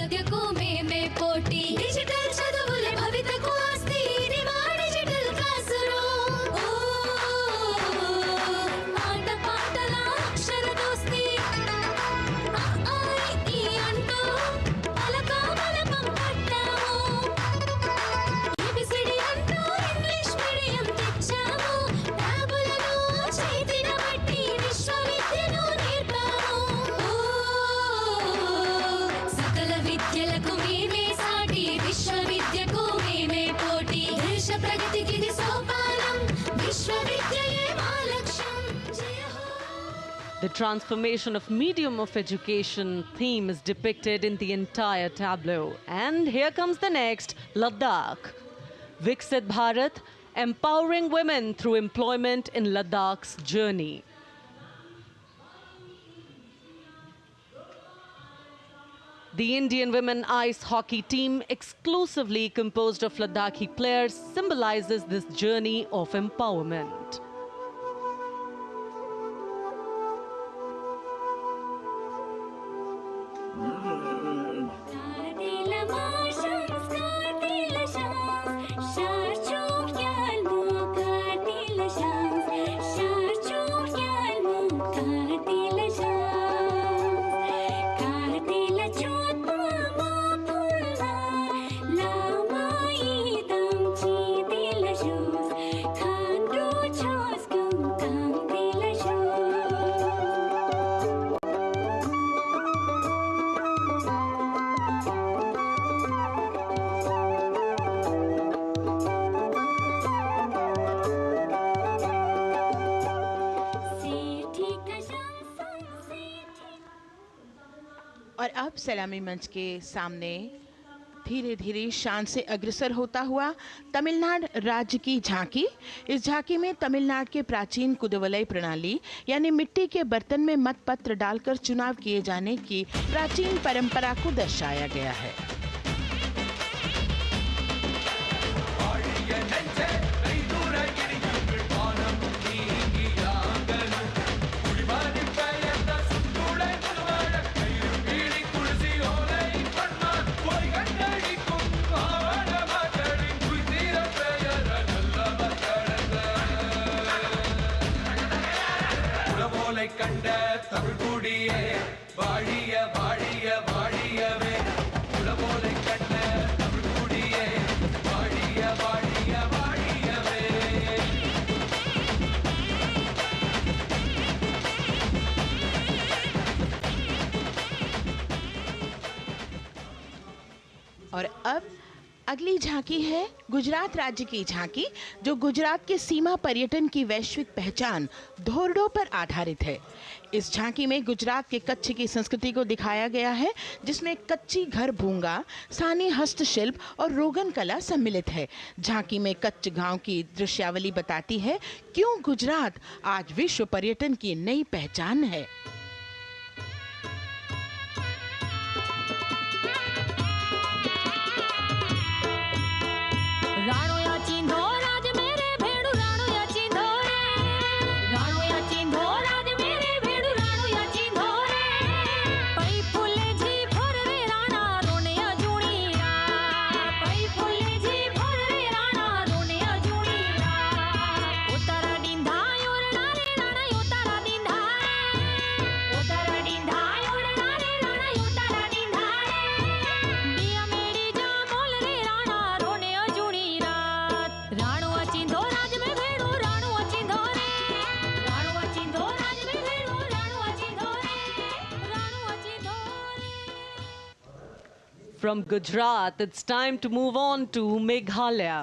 విద్యకు మేమే పోటీ డిజిటల్ చదువుల భవితకు ఆస్తి ఇది మా డిజిటల్ క్లాస్ రూమ్ ఆట పాటల అక్షర దోస్తి ఈ అంటూ పలక బలపం పట్టాము ఏబిసిడి అంటూ ఇంగ్లీష్ మీడియం తెచ్చాము ట్యాబులను చేతిన బట్టి విశ్వవిద్యను నేర్పాము సకల విద్యలకు మేమే సాటి విశ్వవిద్యకు మేమే పోటీ దేశ ప్రగతికి ఇది సోపానం విశ్వవిద్యయే మా లక్ష్యం జయ హో. The transformation of medium of education theme is depicted in the entire tableau. And here comes the next, Ladakh. Viksit Bharat, empowering women through employment in Ladakh's journey. The Indian women ice hockey team, exclusively composed of Ladakhi players, symbolizes this journey of empowerment. और अब सलामी मंच के सामने धीरे धीरे शान से अग्रसर होता हुआ तमिलनाडु राज्य की झांकी। इस झांकी में तमिलनाडु के प्राचीन कुदवलय प्रणाली यानी मिट्टी के बर्तन में मतपत्र डालकर चुनाव किए जाने की प्राचीन परंपरा को दर्शाया गया है। கண்ட தமிழ்குடியே வாழிய வாழிய வாழியவே உலகோலை கண்ட தமிழ்குடியே வாழிய வாழிய வாழியவே और अब अगली झांकी है गुजरात राज्य की झांकी, जो गुजरात के सीमा पर्यटन की वैश्विक पहचान धोरडो पर आधारित है। इस झांकी में गुजरात के कच्छ की संस्कृति को दिखाया गया है, जिसमें कच्ची घर भूंगा, स्थानीय हस्तशिल्प और रोगन कला सम्मिलित है। झांकी में कच्छ गांव की दृश्यावली बताती है क्यों गुजरात आज विश्व पर्यटन की नई पहचान है। From Gujarat, it's time to move on to Meghalaya.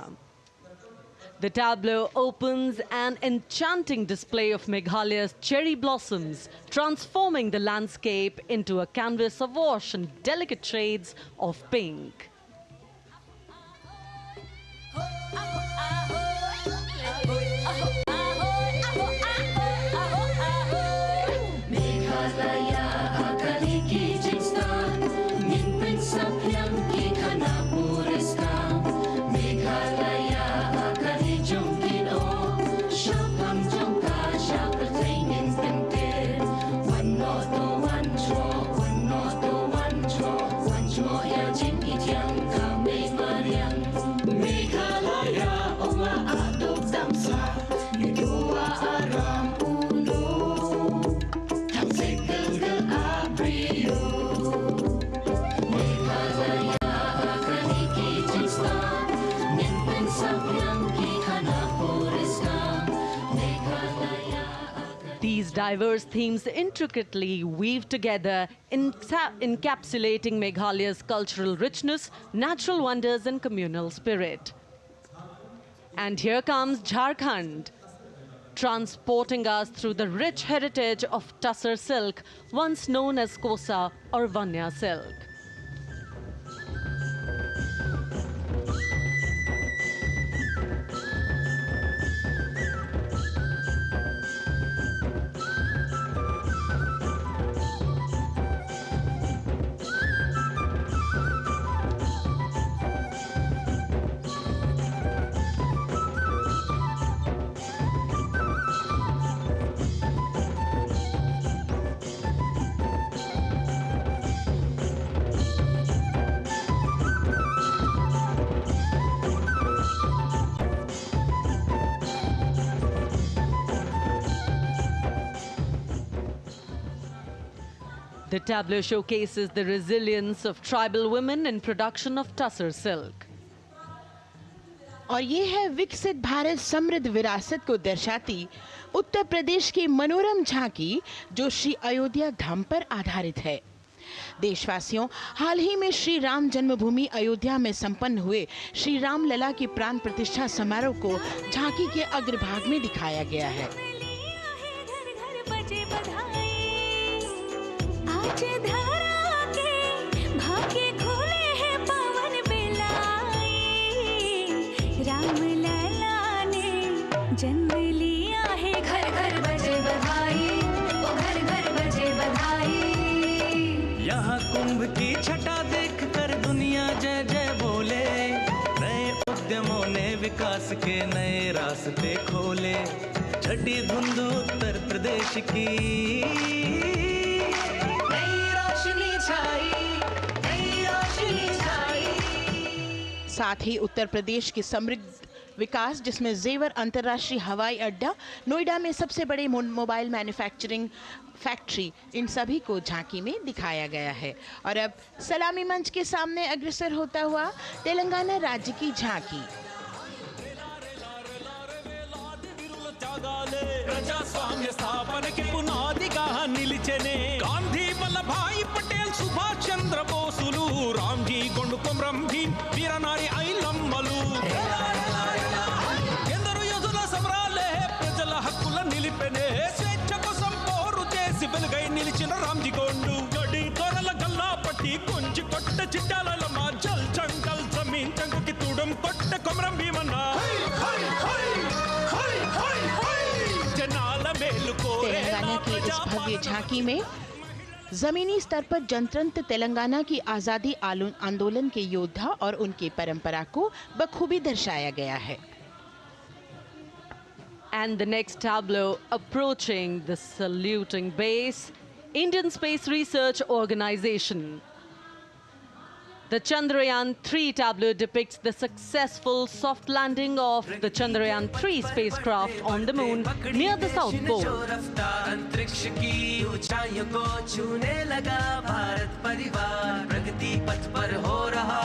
The tableau opens an enchanting display of Meghalaya's cherry blossoms, transforming the landscape into a canvas awash in delicate shades of pink. One more Diverse themes intricately weave together, encapsulating Meghalaya's cultural richness, natural wonders, and communal spirit. And here comes Jharkhand, transporting us through the rich heritage of Tussar silk, once known as Kosa or Vanya silk. The tableau showcases the resilience of tribal women in production of Tussar silk. और ये है विकसित भारत समृद्ध विरासत को दर्शाती उत्तर प्रदेश की मनोरम झांकी जो श्री अयोध्या धाम पर आधारित है। देशवासियों, हाल ही में श्री राम जन्मभूमि अयोध्या में संपन्न हुए श्री राम लला की प्राण प्रतिष्ठा समारोह को झांकी के अग्रभाग में दिखाया गया है। आज धरा के भाग्य खोले हैं पवन बिलाई, राम लला ने जन्म लिया है। घर घर बजे बधाई, ओ घर घर बजे बधाई। यहाँ कुंभ की छटा देख कर दुनिया जय जय बोले, नए उद्यमों ने विकास के नए रास्ते खोले। छठी धुंध उत्तर प्रदेश की साथ ही उत्तर प्रदेश की समृद्ध विकास जिसमें जेवर अंतर्राष्ट्रीय हवाई अड्डा, नोएडा में सबसे बड़े मोबाइल मैन्युफैक्चरिंग फैक्ट्री, इन सभी को झांकी में दिखाया गया है। और अब सलामी मंच के सामने अग्रसर होता हुआ तेलंगाना राज्य की झांकी। ప్రజాస్వామ్య స్థాపనకి పునాదిగా నిలిచెనే గాంధీ వల్లభాయ్ పటేల్ సుభాష్ చంద్ర బోసులు రామ్జీ గొండుకొం రంభీ వీరనారి ఐలమ్మలు ఎందరో యోధుల సమరాలే ప్రజల హక్కుల నిలిపెనే స్వేచ్ఛ కోసం పోరు చేసి వెలుగై నిలిచిన రామ్జీ గొండు గడి దొరల గల్లా పట్టి కొంచి కొట్ట చిట్టాల మా జల్ జంగల్ జమీన్ జంగుకి తుడం కొట్ట కొమరం భీమన్న तेलंगाना की इस भव्य झांकी में जमीनी स्तर पर जनतंत्र तेलंगाना की आज़ादी आंदोलन के योद्धा और उनकी परंपरा को बखूबी दर्शाया गया है। And the next tableau approaching the saluting base, Indian Space Research Organization. The Chandrayaan-3 tableau depicts the successful soft landing of the Chandrayaan-3 spacecraft on the moon near the South Pole. अंतरिक्ष की ऊंचाइयों को छूने लगा भारत परिवार, प्रगति पथ पर हो रहा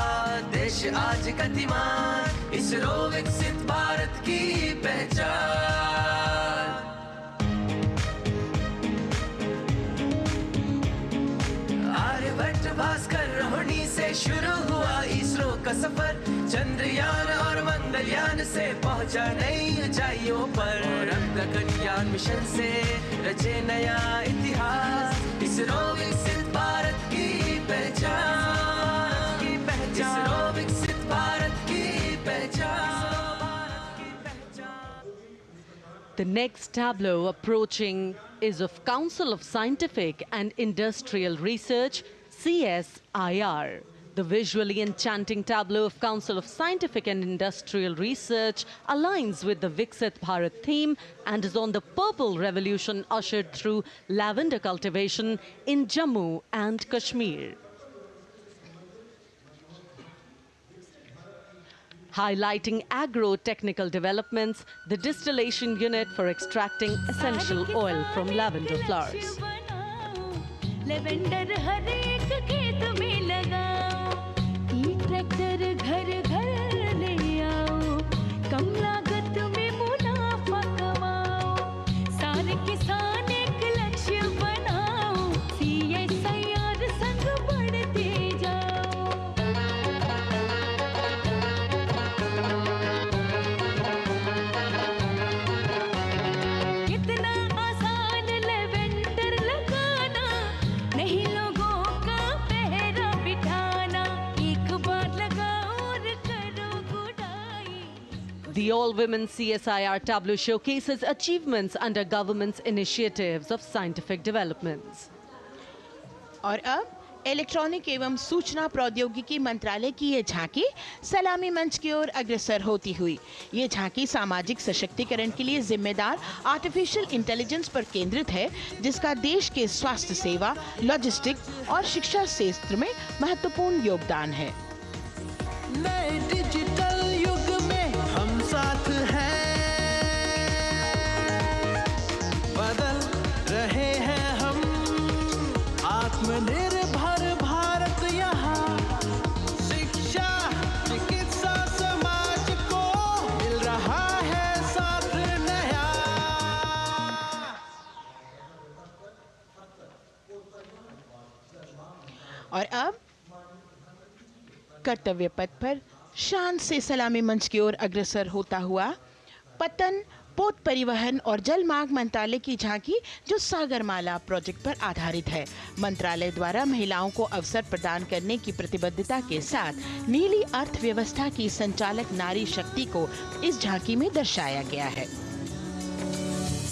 देश आज गतिमान, इसरो विकसित भारत की पहचान। आर्यभट्ट भास्कर रोहिणी से शुरू हुआ इसरो का सफर, चंद्रयान और मंगलयान से पहुंचा नई ऊंचाइयों पर, अब गगनयान मिशन से रचे नया इतिहास, इसरो विकसित भारत की पहचान, इसरो विकसित भारत की पहचान। The next tableau approaching is of Council of Scientific and Industrial Research, CSIR. The visually enchanting tableau of Council of Scientific and Industrial Research aligns with the Viksit Bharat theme and is on the purple revolution ushered through lavender cultivation in Jammu and Kashmir. Highlighting agro-technical developments, the distillation unit for extracting essential oil from lavender flowers. Lavender हर एक खेत में लगाओ, ई tractor घर घर ले आओ, कम लागत में मुनाफा कमाओ, सारे किसान एक The all-women CSIR tableau showcases achievements under government's initiatives of scientific developments. और अब इलेक्ट्रॉनिक एवं सूचना प्रौद्योगिकी मंत्रालय की ये झांकी सलामी मंच की ओर अग्रसर होती हुई। ये झांकी सामाजिक सशक्तिकरण के लिए जिम्मेदार आर्टिफिशियल इंटेलिजेंस पर केंद्रित है, जिसका देश के स्वास्थ्य सेवा, लॉजिस्टिक और शिक्षा क्षेत्र में महत्वपूर्ण योगदान है। नए डिजिटल युग में हम साथ हैं, बदल रहे हैं हम, आत्मनिर्भर भारत यहाँ, शिक्षा चिकित्सा समाज को मिल रहा है साथ नया। और अब कर्तव्य पथ पर शान से सलामी मंच की ओर अग्रसर होता हुआ पतन, पोत परिवहन और जल मार्ग मंत्रालय की झांकी, जो सागरमाला प्रोजेक्ट पर आधारित है। मंत्रालय द्वारा महिलाओं को अवसर प्रदान करने की प्रतिबद्धता के साथ नीली अर्थव्यवस्था की संचालक नारी शक्ति को इस झांकी में दर्शाया गया है।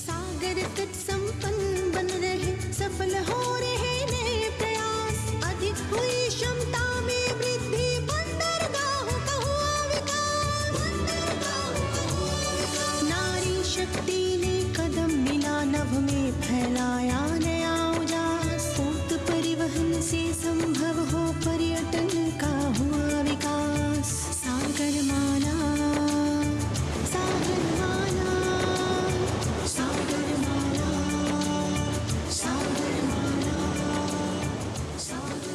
सागर तट संपन्न बन रहे, सफल हो रहे नए प्रयास, अधिक हुई क्षमता में वृद्धि, बंदरगाहों का हुआ विकास, बंदरगाहों का हुआ विकास। नारी शक्ति ने कदम मिला नभ में, फैलाया नया उजास, पोत परिवहन से संभव हो पर्यटन का हुआ विकास। सागरमाला, सागरमाला, सागरमाला, सागरमाला, सागर।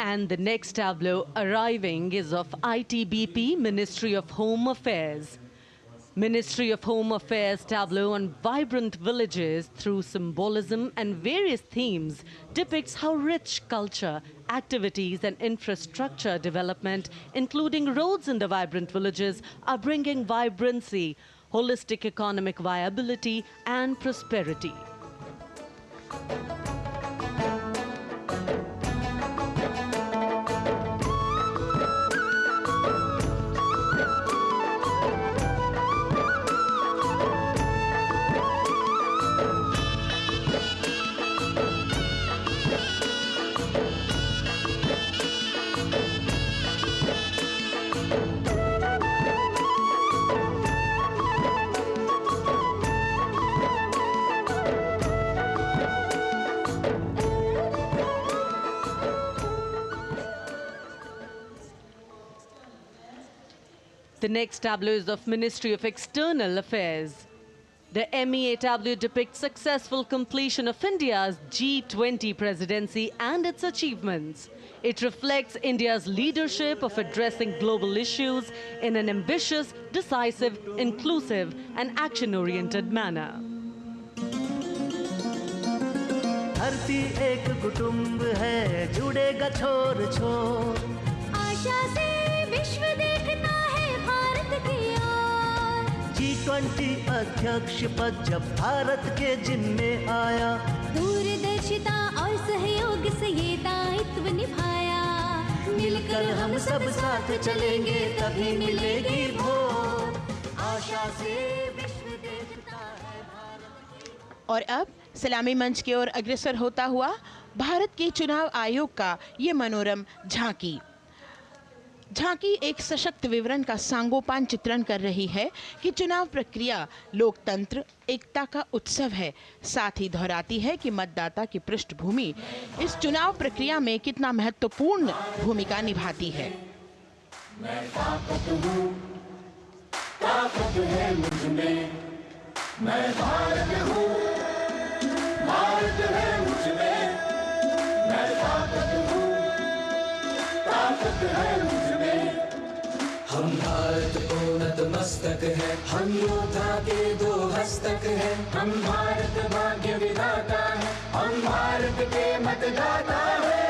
And the next tableau arriving is of ITBP, Ministry of Home Affairs. Ministry of Home Affairs tableau on vibrant villages through symbolism and various themes depicts how rich culture, activities and infrastructure development, including roads in the vibrant villages, are bringing vibrancy, holistic economic viability and prosperity. The next tableau is of Ministry of External Affairs. The MEA tableau depicts successful completion of India's G20 presidency and its achievements. It reflects India's leadership of addressing global issues in an ambitious, decisive, inclusive and action-oriented manner. धरती एक कुटुंब है, जुड़ेगा छोर छोर, आशा से विश्व देखता है भारत की ओर। G20 अध्यक्ष पद जब भारत के जिम्मे आया, दूरदर्शिता और सहयोग से ये दायित्व निभाया। मिलकर हम सब साथ चलेंगे तभी मिलेगी भोर, आशा से विश्व देखता है भारत। और अब सलामी मंच की ओर अग्रसर होता हुआ भारत के चुनाव आयोग का ये मनोरम झांकी एक सशक्त विवरण का सांगोपान चित्रण कर रही है कि चुनाव प्रक्रिया लोकतंत्र एकता का उत्सव है। साथ ही दोहराती है कि मतदाता की पृष्ठभूमि इस चुनाव प्रक्रिया में कितना महत्वपूर्ण भूमिका निभाती है। मैं ताकत हूँ, ताकत है मुझ में, मैं भारत हूँ, भारत है मुझ में, मैं ताकत हूँ, ताकत है मुझ में। हम भारत को नतमस्तक है, हम योद्धा के दो हस्तक है, हम भारत भाग्य विधाता है, हम भारत के मतदाता है।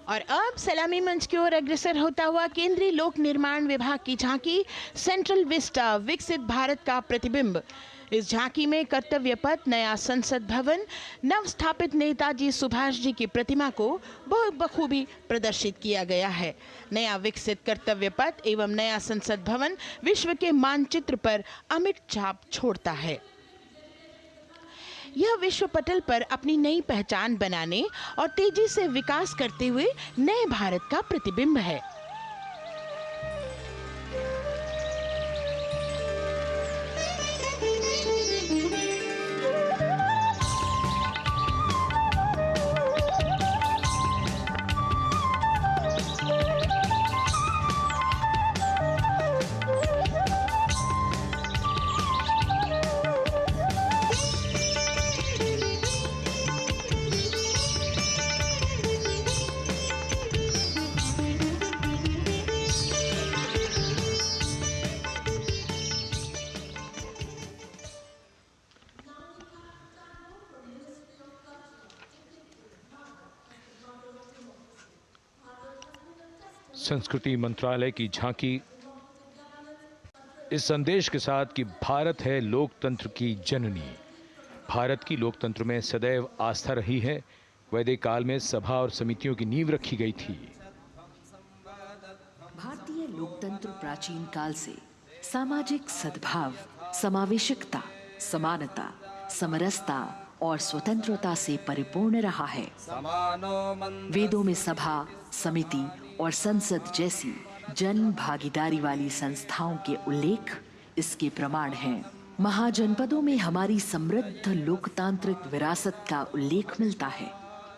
और अब सलामी मंच की ओर अग्रसर होता हुआ केंद्रीय लोक निर्माण विभाग की झांकी सेंट्रल विस्टा, विकसित भारत का प्रतिबिंब। इस झांकी में कर्तव्य पथ, नया संसद भवन, नव स्थापित नेताजी सुभाष जी की प्रतिमा को बहुत बखूबी प्रदर्शित किया गया है। नया विकसित कर्तव्य पथ एवं नया संसद भवन विश्व के मानचित्र पर अमिट छाप छोड़ता है। यह विश्व पटल पर अपनी नई पहचान बनाने और तेजी से विकास करते हुए नए भारत का प्रतिबिंब है। संस्कृति मंत्रालय की झांकी इस संदेश के साथ कि भारत है लोकतंत्र की जननी। भारत की लोकतंत्र में सदैव आस्था रही है। वैदिक काल में सभा और समितियों की नींव रखी गई थी। भारतीय लोकतंत्र प्राचीन काल से सामाजिक सद्भाव, समावेशकता, समानता, समरसता और स्वतंत्रता से परिपूर्ण रहा है। वेदों में सभा, समिति और संसद जैसी जन भागीदारी वाली संस्थाओं के उल्लेख इसके प्रमाण हैं। महाजनपदों में हमारी समृद्ध लोकतांत्रिक विरासत का उल्लेख मिलता है।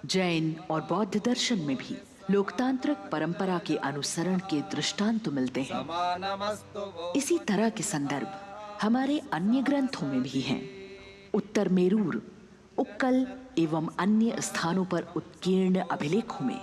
जैन और बौद्ध दर्शन में भी लोकतांत्रिक परंपरा के अनुसरण के दृष्टांत मिलते हैं। इसी तरह के संदर्भ हमारे अन्य ग्रंथों में भी हैं। उत्तर मेरूर, उक्कल एवं अन्य स्थानों पर उत्कीर्ण अभिलेखों में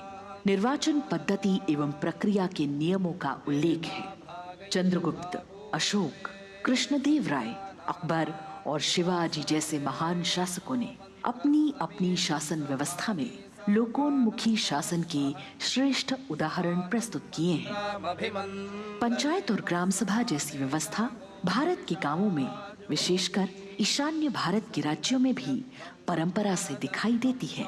निर्वाचन पद्धति एवं प्रक्रिया के नियमों का उल्लेख है। चंद्रगुप्त, अशोक, कृष्णदेव राय, अकबर और शिवाजी जैसे महान शासकों ने अपनी अपनी शासन व्यवस्था में लोकोन्मुखी शासन के श्रेष्ठ उदाहरण प्रस्तुत किए हैं। पंचायत और ग्राम सभा जैसी व्यवस्था भारत के गांवों में, विशेषकर ईशान्य भारत के राज्यों में भी परंपरा से दिखाई देती है।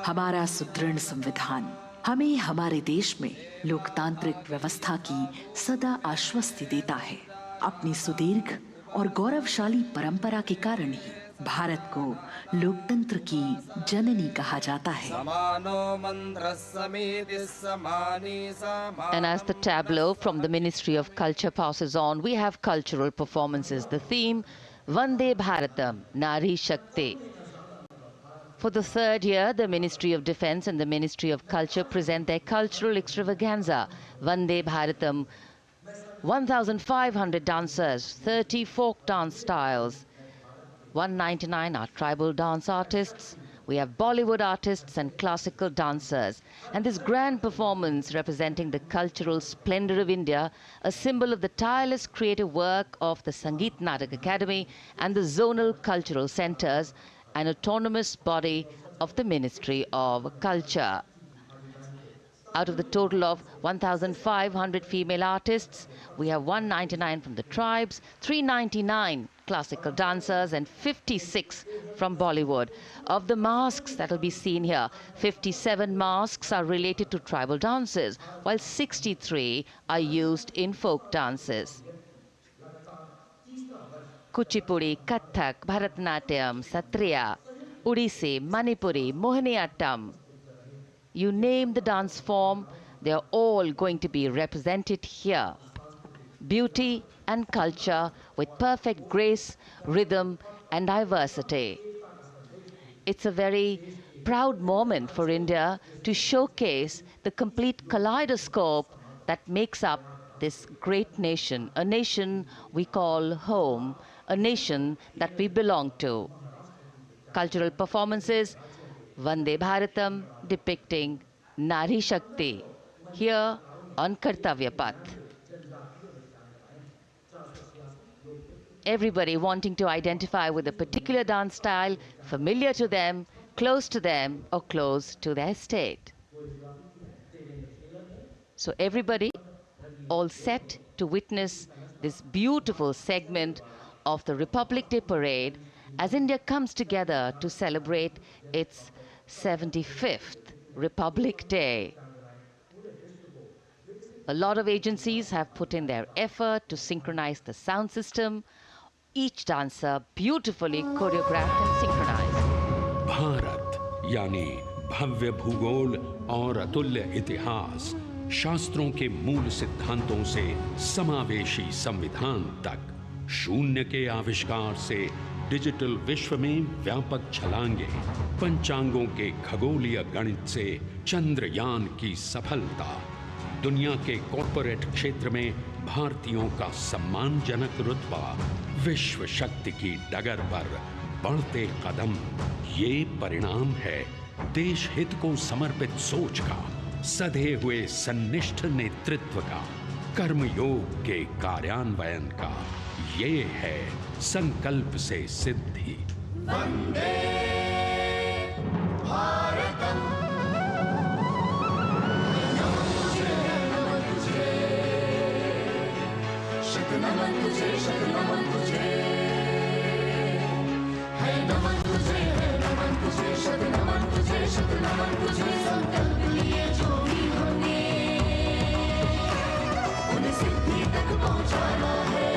हमारा सुदृढ़ संविधान हमें हमारे देश में लोकतांत्रिक व्यवस्था की सदा आश्वस्ति देता है। अपनी सुदीर्घ और गौरवशाली परंपरा के कारण ही भारत को लोकतंत्र की जननी कहा जाता है। And as the tableau from the Ministry of Culture passes on, we have cultural performances. The theme, Vande Bharatam, Nari Shakti. For the third year, the Ministry of Defence and the Ministry of Culture present their cultural extravaganza, Vande Bharatam. 1,500 dancers, 30 folk dance styles, 199 are tribal dance artists. We have Bollywood artists and classical dancers. And this grand performance representing the cultural splendor of India, a symbol of the tireless creative work of the Sangeet Natak Academy and the zonal cultural centers, an autonomous body of the Ministry of Culture. Out of the total of 1,500 female artists, we have 199 from the tribes, 399 classical dancers and 56 from Bollywood. Of the masks that will be seen here, 57 masks are related to tribal dances, while 63 are used in folk dances. Kuchipudi, Kathak, Bharatanatyam, Satriya, Odissi, Manipuri, Mohiniyattam. You name the dance form, they are all going to be represented here. Beauty and culture with perfect grace, rhythm and diversity. It's a very proud moment for India to showcase the complete kaleidoscope that makes up this great nation, a nation we call home, a nation that we belong to. Cultural performances, Vande Bharatam depicting Nari Shakti here on Kartavya Path. Everybody wanting to identify with a particular dance style, familiar to them, close to them, or close to their state. So everybody all set to witness this beautiful segment of the Republic Day parade as India comes together to celebrate its 75th Republic Day. A lot of agencies have put in their effort to synchronize the sound system. Each dancer beautifully choreographed and synchronized. Bharat यानी भव्य भूगोल और अतुल्य इतिहास, शास्त्रों के मूल सिद्धांतों से समावेशी संविधान तक, शून्य के आविष्कार से डिजिटल विश्व में व्यापक छलांगे, पंचांगों के खगोलीय गणित से चंद्रयान की सफलता, दुनिया के कॉर्पोरेट क्षेत्र में भारतीयों का सम्मानजनक रुतबा, विश्व शक्ति की डगर पर बढ़ते कदम, ये परिणाम है देश हित को समर्पित सोच का, सधे हुए सन्निष्ठ नेतृत्व का, कर्मयोग के कार्यान्वयन का। ये है संकल्प से सिद्धि। वंदे भारतम। नमन तुझे, शत नमन तुझे, है नमन तुझे, है नमन तुझे, शत नमन तुझे, शत नमन तुझे। संकल्प लिए जो भी हमने उन्हें सिद्धि तक पहुंचाना है।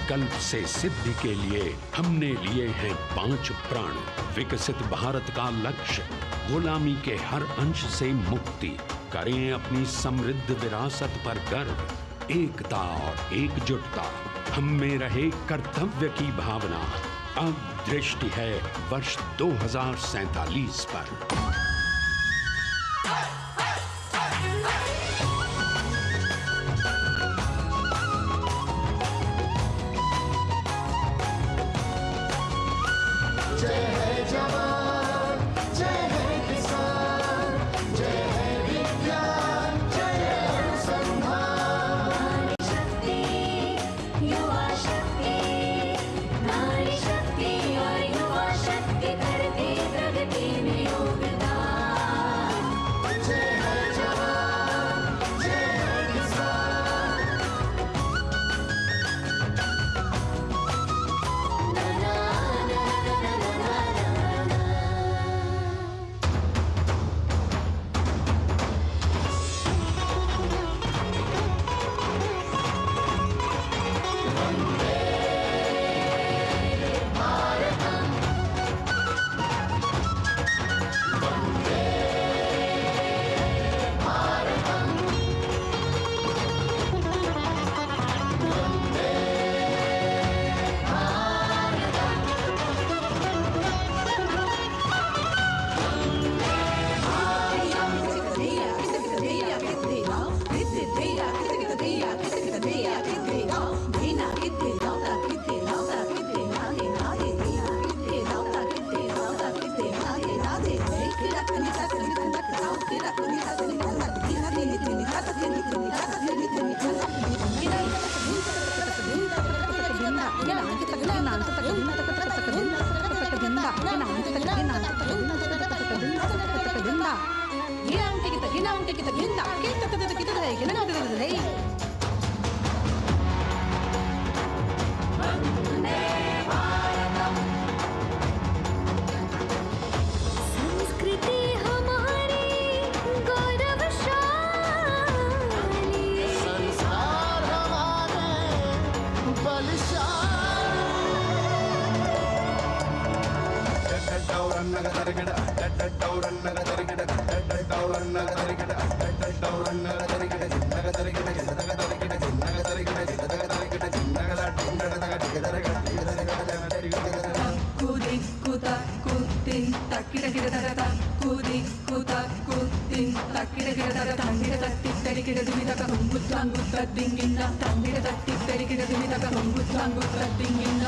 संकल्प से सिद्धि के लिए हमने लिए हैं 5 प्रण। विकसित भारत का लक्ष्य, गुलामी के हर अंश से मुक्ति, करें अपनी समृद्ध विरासत पर गर्व, एकता और एकजुटता, हम में रहे कर्तव्य की भावना। अब दृष्टि है वर्ष 2047 पर।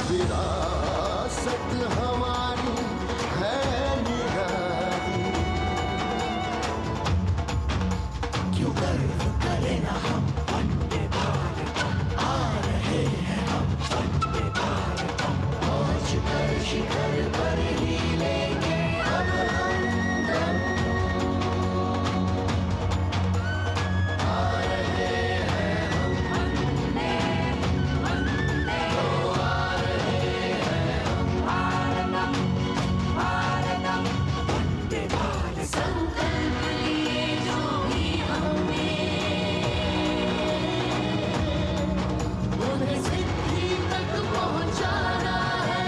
विरासत हमारी है निराली, क्यों गर्व करें ना हम वंदे भारतम, आ रहे हैं हम वंदे भारतम, पहुंच कर शिखर पर ही लेंगे अब हम दम, आ रहे हैं हम वंदे वंदे, आ रहे हैं हम भारतम भारतम वंदे भारत। संकल्प लिए जो भी हमने उन्हें सिद्धि तक पहुंचाना है।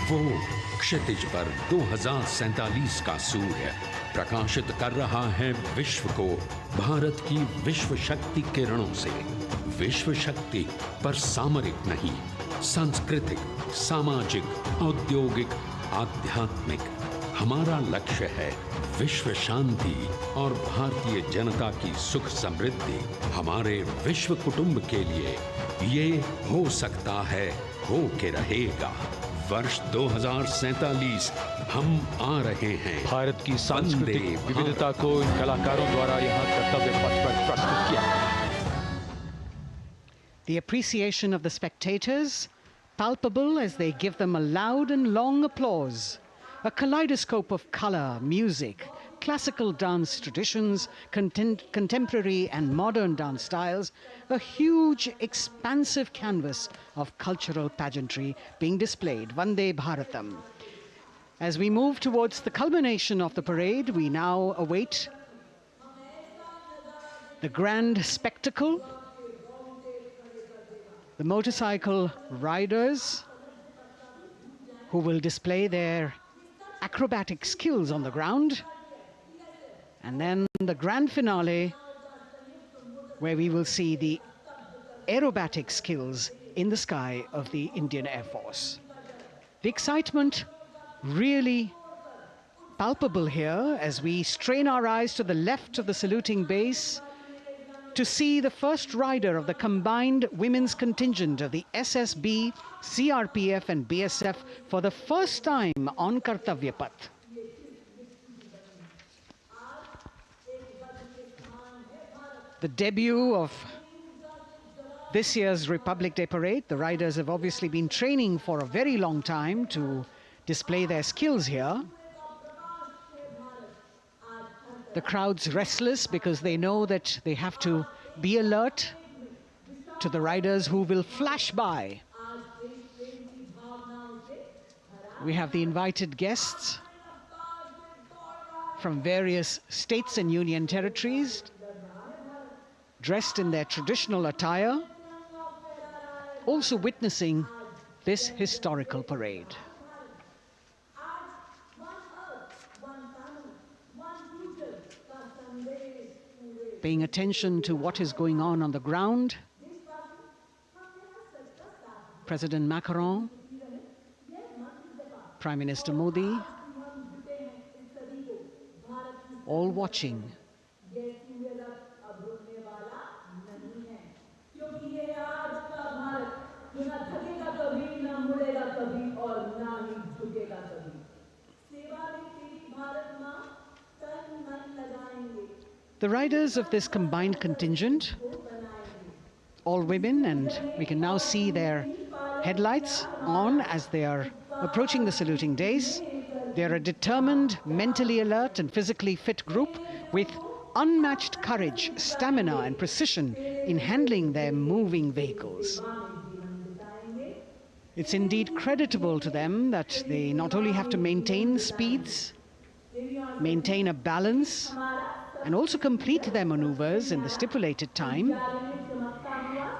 वो क्षितिज पर 2047 का सूर्य प्रकाशित कर रहा है विश्व को भारत की विश्व शक्ति किरणों से। विश्व शक्ति पर सामरिक नहीं, सांस्कृतिक, सामाजिक, औद्योगिक, आध्यात्मिक। हमारा लक्ष्य है विश्व शांति और भारतीय जनता की सुख समृद्धि। हमारे विश्व कुटुंब के लिए ये हो सकता है, हो के रहेगा। वर्ष 2047 हम आ रहे हैं। भारत की सांस्कृतिक विविधता को इन कलाकारों द्वारा यहाँ कर्तव्य पथ पर प्रस्तुत किया। The appreciation of the spectators palpable as they give them a loud and long applause. A kaleidoscope of color, music, classical dance traditions, contemporary and modern dance styles, a huge, expansive canvas of cultural pageantry being displayed, Vande Bharatam. As we move towards the culmination of the parade, we now await the grand spectacle, the motorcycle riders who will display their acrobatic skills on the ground, and then the grand finale where we will see the aerobatic skills in the sky of the Indian Air Force. The excitement really palpable here as we strain our eyes to the left of the saluting base to see the first rider of the combined women's contingent of the SSB, CRPF and BSF for the first time on Kartavya Path. The debut of this year's Republic Day Parade. The riders have obviously been training for a very long time to display their skills here. The crowd's restless because they know that they have to be alert to the riders who will flash by. We have the invited guests from various states and union territories, dressed in their traditional attire, also witnessing this historical parade. Paying attention to what is going on the ground, President Macron, Prime Minister Modi, all watching. The riders of this combined contingent, all women, and we can now see their headlights on as they are approaching the saluting days. They are a determined, mentally alert and physically fit group with unmatched courage, stamina and precision in handling their moving vehicles. It's indeed creditable to them that they not only have to maintain speeds, maintain a balance, and also complete their maneuvers in the stipulated time,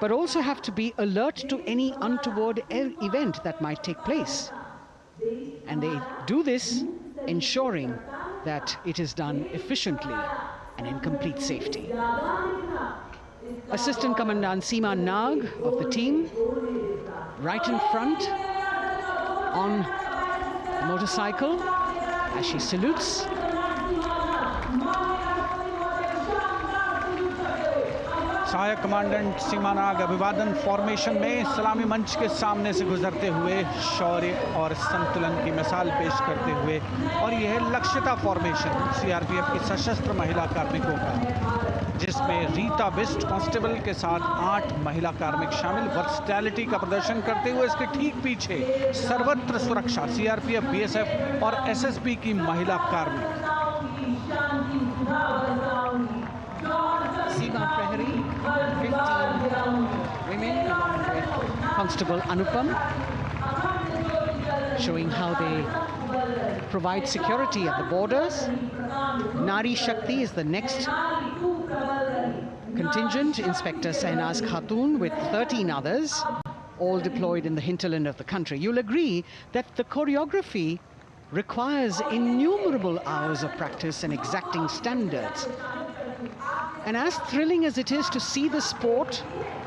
but also have to be alert to any untoward event that might take place. And they do this ensuring that it is done efficiently and in complete safety. Assistant Commandant Seema Nag of the team, right in front on the motorcycle as she salutes. सहायक commandant सीमा नाग अभिवादन formation में सलामी मंच के सामने से गुजरते हुए शौर्य और संतुलन की मिसाल पेश करते हुए, और यह लक्ष्यता फॉर्मेशन सीआरपीएफ की सशस्त्र महिला कार्मिकों का, जिसमें रीता बिस्ट कांस्टेबल के साथ 8 महिला कार्मिक शामिल, वर्सटैलिटी का प्रदर्शन करते हुए इसके ठीक पीछे सर्वत्र सुरक्षा सीआरपीएफ, बीएसएफ और एसएसबी की महिला कार्मिक। Seema Prahari, 15 women along with Constable Anupam, showing how they provide security at the borders. Nari Shakti is the next contingent, Inspector Sainaz Khatun with 13 others, all deployed in the hinterland of the country. You'll agree that the choreography requires innumerable hours of practice and exacting standards. And as thrilling as it is to see the sport,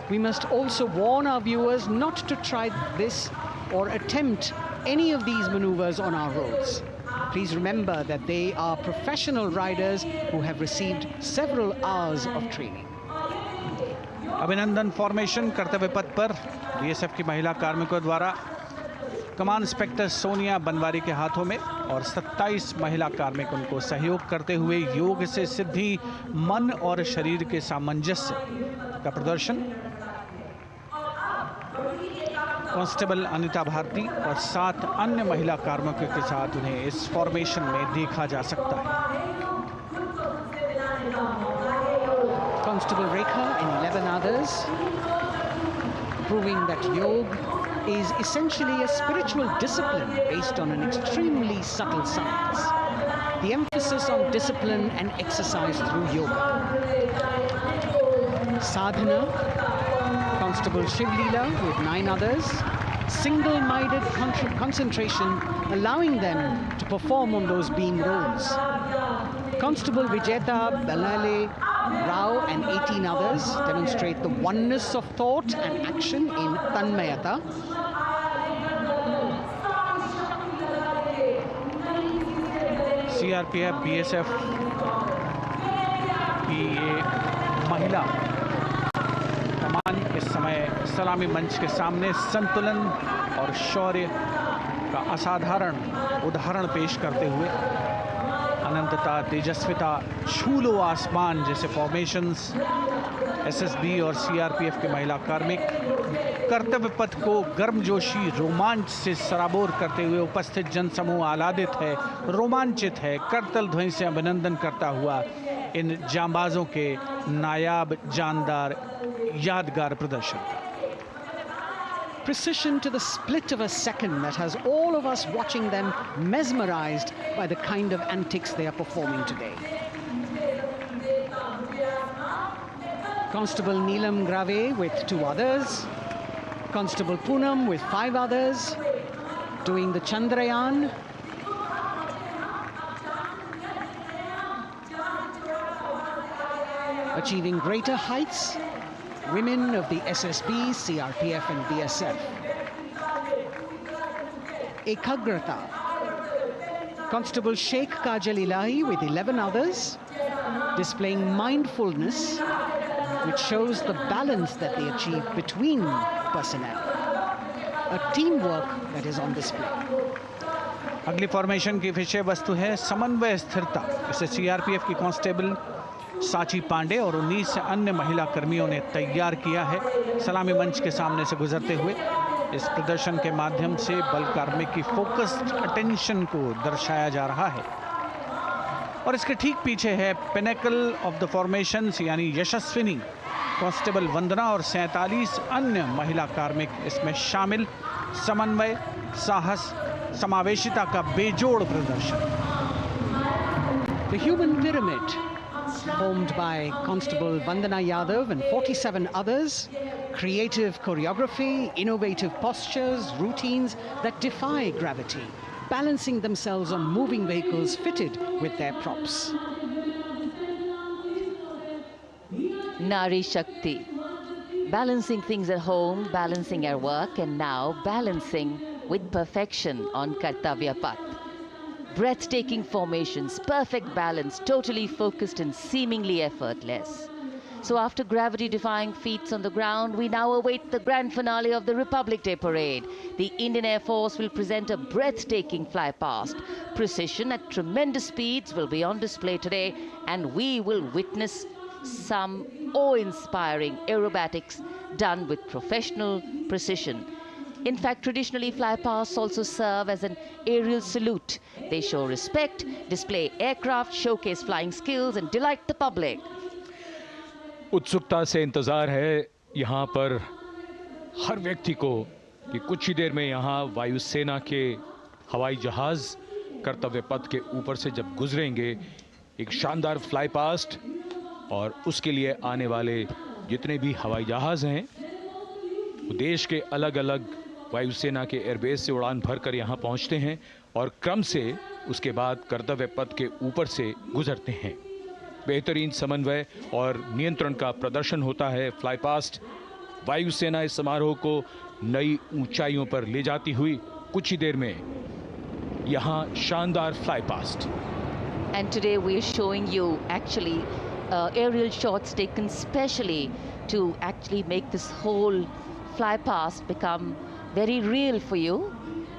we must also warn our viewers not to try this or attempt any of these maneuvers on our roads. Please remember that they are professional riders who have received several hours of training. अभिनंदन formation कर्तव्य पथ पर BSF की महिला कार्मिकों द्वारा कमान inspector Sonia Banwari के हाथों में और 27 महिला कार्मिक उनको सहयोग करते हुए योग से सिद्धि, मन और शरीर के सामंजस्य का प्रदर्शन। कांस्टेबल अनिता भारती और 7 अन्य महिला कार्मिकों के साथ उन्हें इस फॉर्मेशन में देखा जा सकता है। Constable Rekha and 11 others, proving that yoga is essentially a spiritual discipline based on an extremely subtle science. The emphasis on discipline and exercise through yoga. Sadhana, Constable Shivleela with 9 others, single-minded concentration, allowing them to perform on those beam roles. Constable Vijeta Balale Rao and 18 others demonstrate the oneness of thought and action in Tanmayata. CRPF, BSF की ये महिला कमान इस समय सलामी मंच के सामने संतुलन और शौर्य का असाधारण उदाहरण पेश करते हुए अनंतता, तेजस्विता, छू लो आसमान जैसे फॉर्मेशंस एसएसबी और सीआरपीएफ के महिला कार्मिक कर्तव्य पथ को गर्मजोशी रोमांच से सराबोर करते हुए उपस्थित जनसमूह आह्लादित है, रोमांचित है, करतल ध्वनि से अभिनंदन करता हुआ इन जांबाजों के नायाब, जानदार, यादगार प्रदर्शन। Precision to the split of a second that has all of us watching them mesmerized by the kind of antics they are performing today. Constable Neelam Grave with 2 others, Constable Poonam with 5 others, doing the Chandrayaan. Achieving greater heights, women of the SSB, CRPF and BSF. Ekagrata, Constable Sheikh Kajal Ilahi with 11 others, displaying mindfulness, which shows the balance that they achieve between personnel. A teamwork that is on display. अगली formation की विषय वस्तु है समन्वय स्थिरता। इसे CRPF की constable साची पांडे और 19 अन्य महिला कर्मियों ने तैयार किया है। सलामी मंच के सामने से गुजरते हुए इस प्रदर्शन के माध्यम से बल कार्मिक की फोकस्ड अटेंशन को दर्शाया जा रहा है। और इसके ठीक पीछे है पिनेकल ऑफ द फॉर्मेशंस यानी यशस्विनी कांस्टेबल वंदना और 47 अन्य महिला कार्मिक इसमें शामिल। समन्वय, साहस, समावेशिता का बेजोड़ प्रदर्शन। The human pyramid, formed by Constable Vandana Yadav and 47 others, creative choreography, innovative postures, routines that defy gravity, balancing themselves on moving vehicles fitted with their props. Nari Shakti, balancing things at home, balancing at work, and now balancing with perfection on Kartavya Path. Breathtaking formations, perfect balance, totally focused and seemingly effortless. So after gravity-defying feats on the ground, we now await the grand finale of the Republic Day Parade. The Indian Air Force will present a breathtaking fly past. Precision at tremendous speeds will be on display today, and we will witness some awe-inspiring aerobatics done with professional precision. In fact, traditionally, flypasts also serve as an aerial salute. They show respect, display aircraft, showcase flying skills, and delight the public. उत्सुकता से इंतज़ार है यहाँ पर हर व्यक्ति को कि कुछ ही देर में यहाँ वायुसेना के हवाई जहाज़ कर्तव्य पथ के ऊपर से जब गुजरेंगे, एक शानदार फ्लाई पास्ट, और उसके लिए आने वाले जितने भी हवाई जहाज़ हैं वो देश के अलग अलग वायुसेना के एयरबेस से उड़ान भरकर यहाँ पहुँचते हैं और क्रम से उसके बाद कर्तव्य पथ के ऊपर से गुजरते हैं। बेहतरीन समन्वय और नियंत्रण का प्रदर्शन होता है। फ्लाई पास्ट वायुसेना इस समारोह को नई ऊंचाइयों पर ले जाती हुई कुछ ही देर में यहाँ शानदार fly past. And today we are showing you actually aerial shots taken specially to actually make this whole fly past become very real for you.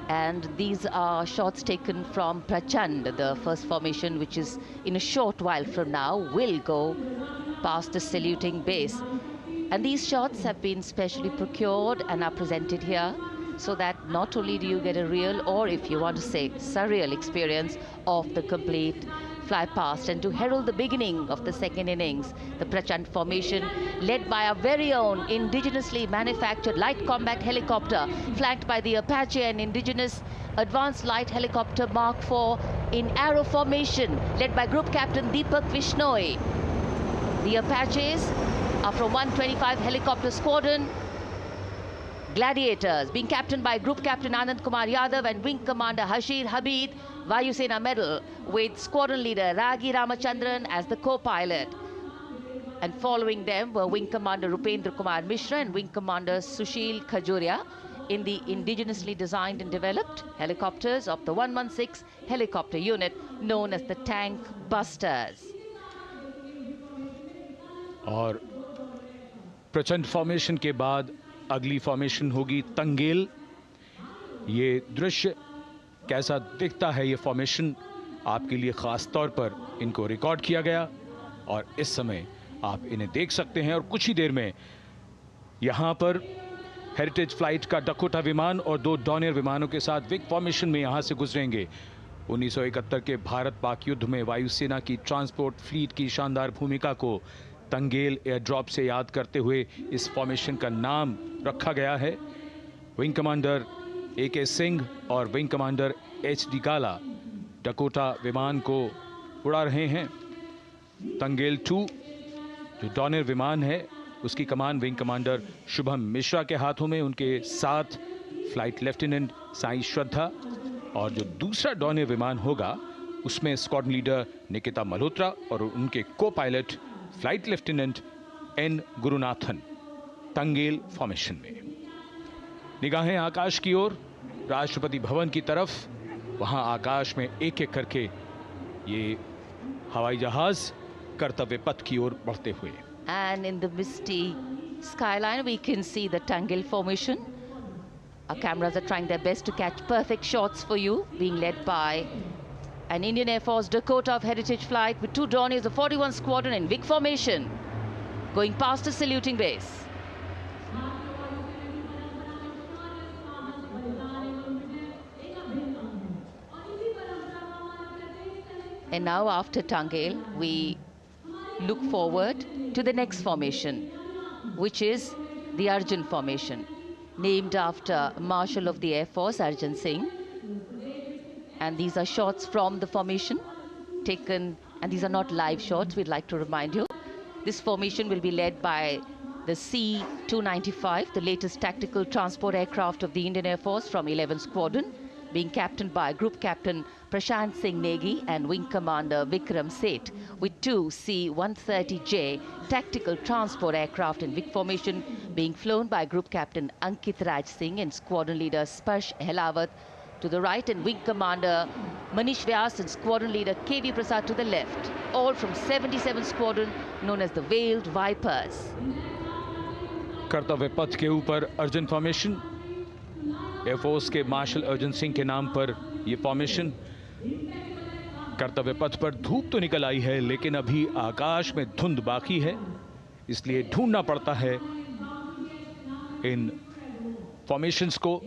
And these are shots taken from Prachand, the first formation, which is in a short while from now will go past the saluting base. And these shots have been specially procured and are presented here so that not only do you get a real, or if you want to say surreal experience of the complete fly past, and to herald the beginning of the second innings, the Prachand formation led by our very own indigenously manufactured light combat helicopter, flanked by the Apache and indigenous advanced light helicopter Mark IV in arrow formation, led by Group Captain Deepak Vishnoi. The Apaches are from 125 Helicopter Squadron. Gladiators being captained by Group Captain Anand Kumar Yadav and Wing Commander Hashir Habib, Vayu Sena Medal, with Squadron Leader Ragi Ramachandran as the co-pilot. And following them were Wing Commander Rupendra Kumar Mishra and Wing Commander Sushil Khajuria in the indigenously designed and developed helicopters of the 116 helicopter unit known as the Tank Busters. और प्रचंड formation के बाद अगली formation होगी तंगेल। ये दृश्य कैसा दिखता है, ये फॉर्मेशन आपके लिए खास तौर पर इनको रिकॉर्ड किया गया और इस समय आप इन्हें देख सकते हैं। और कुछ ही देर में यहाँ पर हेरिटेज फ्लाइट का डकोटा विमान और 2 डॉनियर विमानों के साथ विग फॉर्मेशन में यहाँ से गुजरेंगे। 1971 के भारत पाक युद्ध में वायुसेना की ट्रांसपोर्ट फ्लीट की शानदार भूमिका को तंगेल एयर ड्रॉप से याद करते हुए इस फॉर्मेशन का नाम रखा गया है। विंग कमांडर AK सिंह और विंग कमांडर HD गाला डकोटा विमान को उड़ा रहे हैं। तंगेल 2 जो डॉनियर विमान है उसकी कमान विंग कमांडर शुभम मिश्रा के हाथों में, उनके साथ फ्लाइट लेफ्टिनेंट साई श्रद्धा, और जो दूसरा डॉनियर विमान होगा उसमें स्क्वाड्रन लीडर निकिता मल्होत्रा और उनके को pilot flight lieutenant N Gurunathan. Tangail formation में निगाहें आकाश की ओर, राष्ट्रपति भवन की तरफ। वहां आकाश में एक एक करके ये हवाई जहाज कर्तव्य पथ की ओर बढ़ते हुए। And in the misty skyline we can see the Tangel formation. Our cameras are trying their best to catch perfect shots for you, being led by an Indian Air Force Dakota of Heritage Flight with 2 Dorniers of 41 Squadron in big formation, going past a saluting base. And now after Tangel, we look forward to the next formation, which is the Arjun formation, named after Marshal of the Air Force Arjun Singh. And these are shots from the formation taken, and these are not live shots, we'd like to remind you. This formation will be led by the C-295, the latest tactical transport aircraft of the Indian Air Force from 11 Squadron, being captained by Group Captain Prashant Singh Negi and Wing Commander Vikram Seth, with 2 C-130J tactical transport aircraft in big formation being flown by Group Captain Ankit Raj Singh and Squadron Leader Sparsh Helawat to the right, and Wing Commander Manish Vyas and Squadron Leader KV Prasad to the left, all from 77 Squadron known as the Veiled Vipers. कर्तव्य पथ के ऊपर Arjun formation, air force के martial Arjun Singh के नाम पर यह formation. कर्तव्य पथ पर धूप तो निकल आई है लेकिन अभी आकाश में धुंध बाकी है, इसलिए ढूंढना पड़ता है इन फॉर्मेशंस को,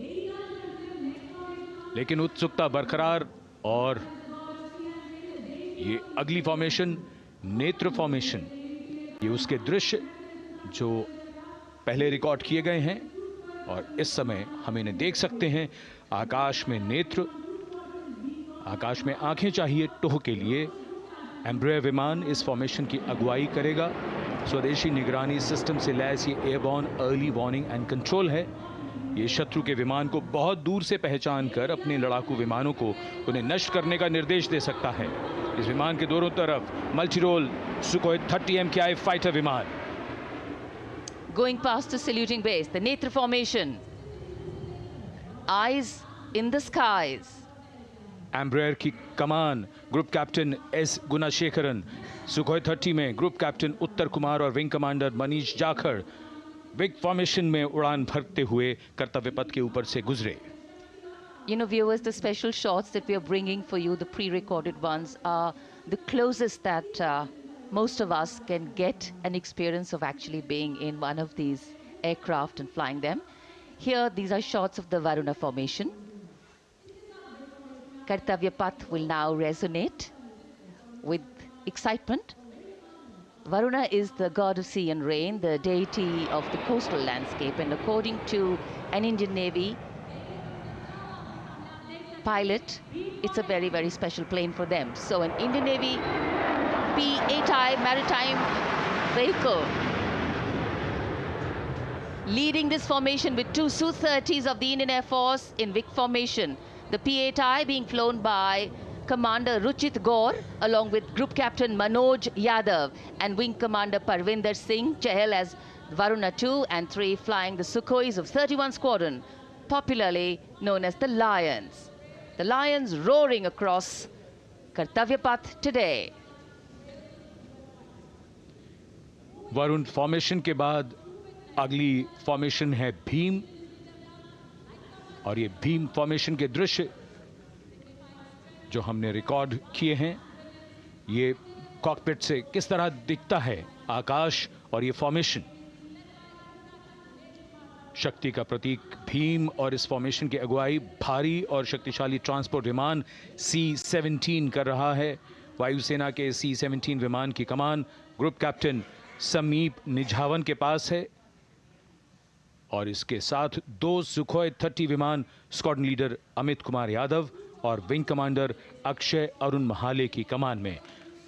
लेकिन उत्सुकता बरकरार। और ये अगली फॉर्मेशन नेत्र फॉर्मेशन, ये उसके दृश्य जो पहले रिकॉर्ड किए गए हैं और इस समय हम इन्हें देख सकते हैं। आकाश में नेत्र, आकाश में आंखें चाहिए टोह के लिए। एम्ब्रेयर विमान इस फॉर्मेशन की अगुवाई करेगा। स्वदेशी निगरानी सिस्टम से लैस ये airborne early warning and control है। ये शत्रु के विमान को बहुत दूर से पहचान कर अपने लड़ाकू विमानों को उन्हें नष्ट करने का निर्देश दे सकता है। इस विमान के दोनों तरफ मल्टीरोल सुखोई 30 MKI फाइटर विमान। Going past the saluting base, the Netra formation, eyes in the skies. Embraer की कमान ग्रुप कैप्टन S गुणाशेखरन, सुखोई 30 में ग्रुप कैप्टन उत्तर कुमार और wing commander Manish Jakhar big formation में उड़ान भरते हुए कर्तव्य पथ के ऊपर से गुजरे। You know, viewers, the special shots that we are bringing for you, the pre-recorded ones, are the closest that most of us can get an experience of actually being in one of these aircraft and flying them. Here, these are shots of the Varuna formation. Kartavya Path will now resonate with excitement. Varuna is the god of sea and rain, the deity of the coastal landscape, and according to an Indian Navy pilot, it's a very, very special plane for them. So an Indian Navy P-8I maritime vehicle leading this formation with two Su-30s of the Indian Air Force in Vic formation. The P-8I being flown by Commander Ruchit Gaur along with Group Captain Manoj Yadav and Wing Commander Parvinder Singh Chahal as Varuna 2 and 3 flying the Sukhois of 31 Squadron, popularly known as the Lions. The Lions roaring across Kartavya Path today. Varun formation के बाद अगली formation है भीम, और ये Bhim formation के दृश्य जो हमने रिकॉर्ड किए हैं, ये कॉकपिट से किस तरह दिखता है आकाश और ये फॉर्मेशन। शक्ति का प्रतीक भीम और इस फॉर्मेशन की अगुवाई भारी और शक्तिशाली ट्रांसपोर्ट विमान C-17 कर रहा है। वायुसेना के C-17 विमान की कमान ग्रुप कैप्टन समीप निझावन के पास है और इसके साथ 2 सुखोई 30 विमान स्क्वाड्रन लीडर अमित कुमार यादव और विंग कमांडर अक्षय अरुण महाले की कमान में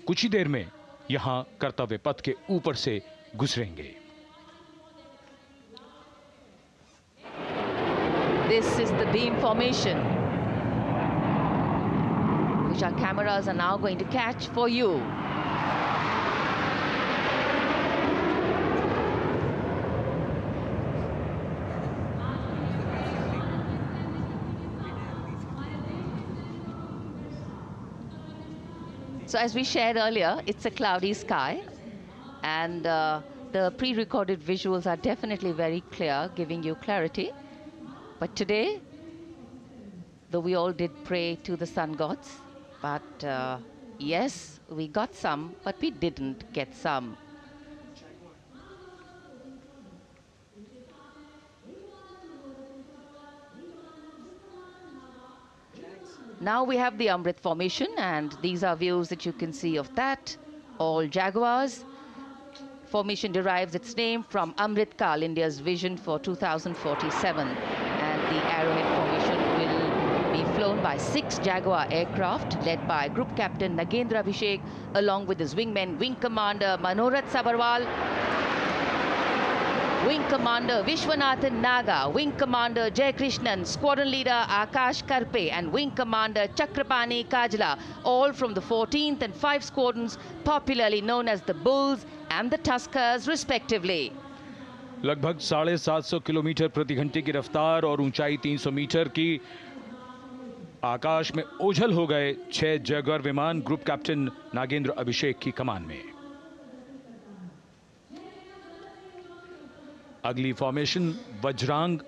कुछ ही देर में यहां कर्तव्य पथ के ऊपर से गुजरेंगे। This is the beam formation, which our cameras are now going to catch for you. So as we shared earlier, it's a cloudy sky, and the pre-recorded visuals are definitely very clear, giving you clarity. But today, though we all did pray to the sun gods, but yes, we got some, but we didn't get some. Now we have the Amrit formation, and these are views that you can see of that. All Jaguars. Formation derives its name from Amrit Kal, India's vision for 2047. And the Arrowhead formation will be flown by 6 Jaguar aircraft led by Group Captain Nagendra Abhishek along with his wingmen, Wing Commander Manorat Sabarwal, Wing Commander Vishwanathan Naga, Wing Commander Jay Krishnan, Squadron Leader Akash Karpe and Wing Commander Chakrapani Kajla, all from the 14th and 5 squadrons popularly known as the Bulls and the Tuskers respectively. लगभग 750 kilometre प्रति घंटे की रफ्तार और ऊंचाई 300 metre की आकाश में ओझल हो गए 6 जैगुआर विमान ग्रुप कैप्टन नागेंद्र अभिषेक की कमान में। अगली फॉर्मेशन वज्रांग,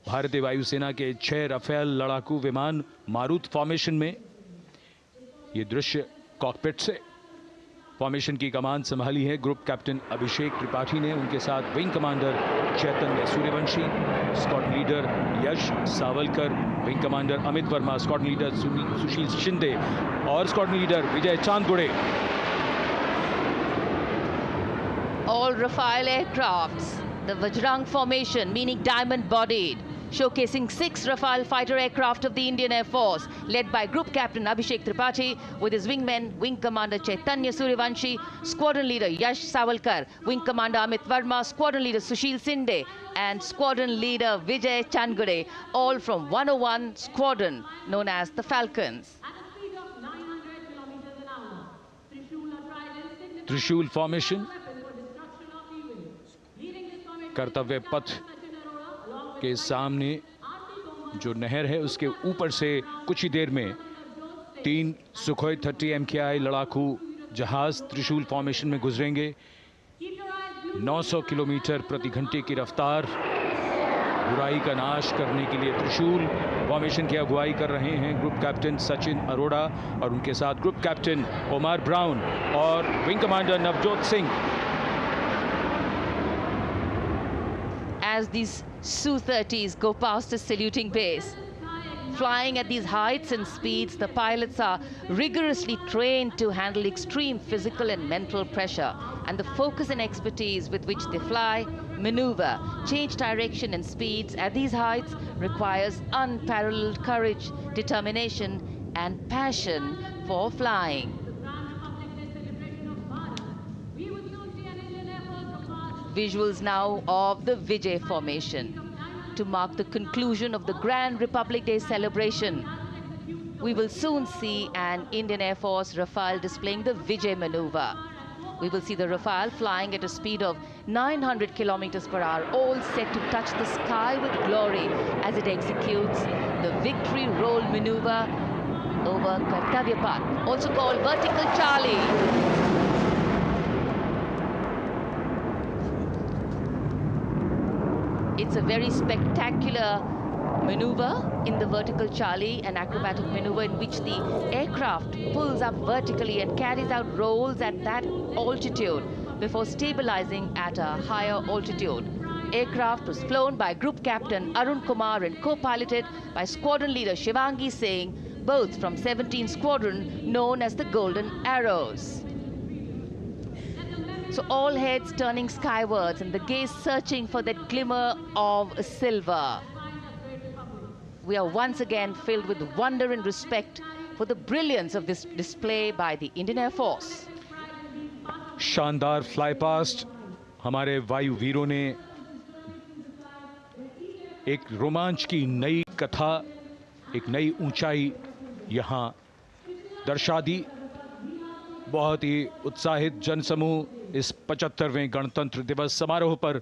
भारतीय वायुसेना के 6 राफेल लड़ाकू विमान मारुत फॉर्मेशन में। ये दृश्य कॉकपिट से। फॉर्मेशन की कमान संभाली है ग्रुप कैप्टन अभिषेक त्रिपाठी ने, उनके साथ wing commander Chaitanya Suryavanshi, squadron leader Yash Savalkar, wing commander Amit Verma, squadron leader Sushil Shinde और squadron leader Vijay Chandgude. All Rafale aircrafts, the Vajrang formation, meaning diamond-bodied, showcasing 6 Rafale fighter aircraft of the Indian Air Force, led by Group Captain Abhishek Tripathi, with his wingmen, Wing Commander Chaitanya Suryavanshi, Squadron Leader Yash Savalkar, Wing Commander Amit Verma, Squadron Leader Sushil Sinde, and Squadron Leader Vijay Chandgure, all from 101 Squadron, known as the Falcons. त्रिशूल formation, कर्तव्य पथ के सामने जो नहर है उसके ऊपर से कुछ ही देर में 3 सुखोई 30 MKI लड़ाकू जहाज त्रिशूल फॉर्मेशन में गुजरेंगे। 900 किलोमीटर प्रति घंटे की रफ्तार, बुराई का नाश करने के लिए त्रिशूल फॉर्मेशन की अगुवाई कर रहे हैं ग्रुप कैप्टन सचिन अरोड़ा और उनके साथ ग्रुप कैप्टन ओमार ब्राउन और wing commander Navjot Singh. As these Su-30s go past the saluting base, flying at these heights and speeds, the pilots are rigorously trained to handle extreme physical and mental pressure. And the focus and expertise with which they fly, maneuver, change direction and speeds at these heights requires unparalleled courage, determination, and passion for flying. Visuals now of the Vijay formation to mark the conclusion of the Grand Republic Day celebration. We will soon see an Indian Air Force Rafale displaying the Vijay maneuver. We will see the Rafale flying at a speed of 900 kilometers per hour, all set to touch the sky with glory as it executes the victory roll maneuver over Kartavya Path, also called Vertical Charlie. It's a very spectacular maneuver in the Vertical Charlie, an acrobatic maneuver in which the aircraft pulls up vertically and carries out rolls at that altitude before stabilizing at a higher altitude. Aircraft was flown by Group Captain Arun Kumar and co-piloted by Squadron Leader Shivangi Singh, both from 17th Squadron known as the Golden Arrows. So all heads turning skywards and the gaze searching for that glimmer of silver. We are once again filled with wonder and respect for the brilliance of this display by the Indian Air Force. शानदार fly past हमारे वायु वीरों ने एक रोमांच की नई कथा, एक नई ऊंचाई यहां दर्शा दी। बहुत ही उत्साहित जनसमूह इस 75वें गणतंत्र दिवस समारोह पर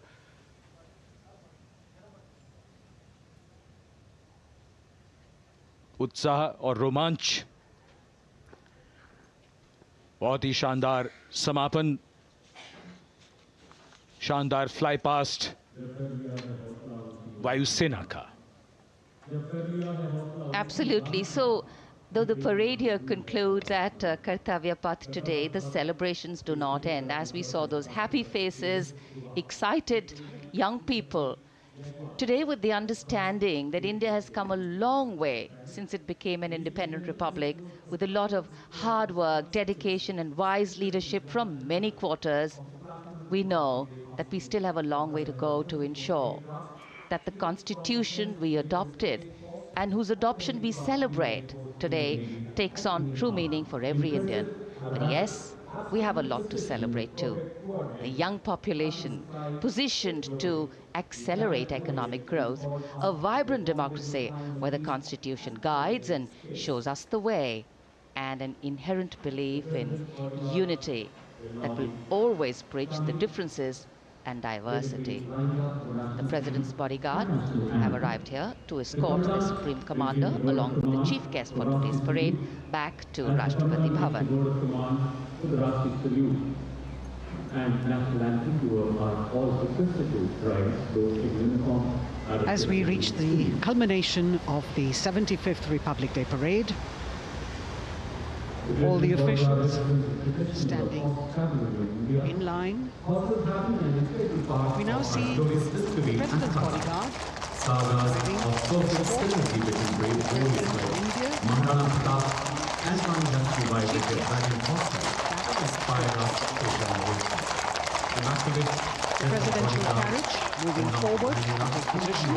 उत्साह और रोमांच, बहुत ही शानदार समापन, शानदार फ्लाई पास्ट वायुसेना का। Absolutely. So, though the parade here concludes at Kartavya Path today, the celebrations do not end. As we saw those happy faces, excited young people, today with the understanding that India has come a long way since it became an independent republic, with a lot of hard work, dedication and wise leadership from many quarters, we know that we still have a long way to go to ensure that the constitution we adopted and whose adoption we celebrate today takes on true meaning for every Indian. But yes, we have a lot to celebrate too. A young population positioned to accelerate economic growth, a vibrant democracy where the constitution guides and shows us the way, and an inherent belief in unity that will always bridge the differences and diversity. The President's bodyguard have arrived here to escort the Supreme Commander along with the chief guest for today's parade back to Rashtrapati Bhavan. As we reach the culmination of the 75th Republic Day Parade, all the officials standing in line. We now see the President's bodyguard the presidential carriage moving forward to his position.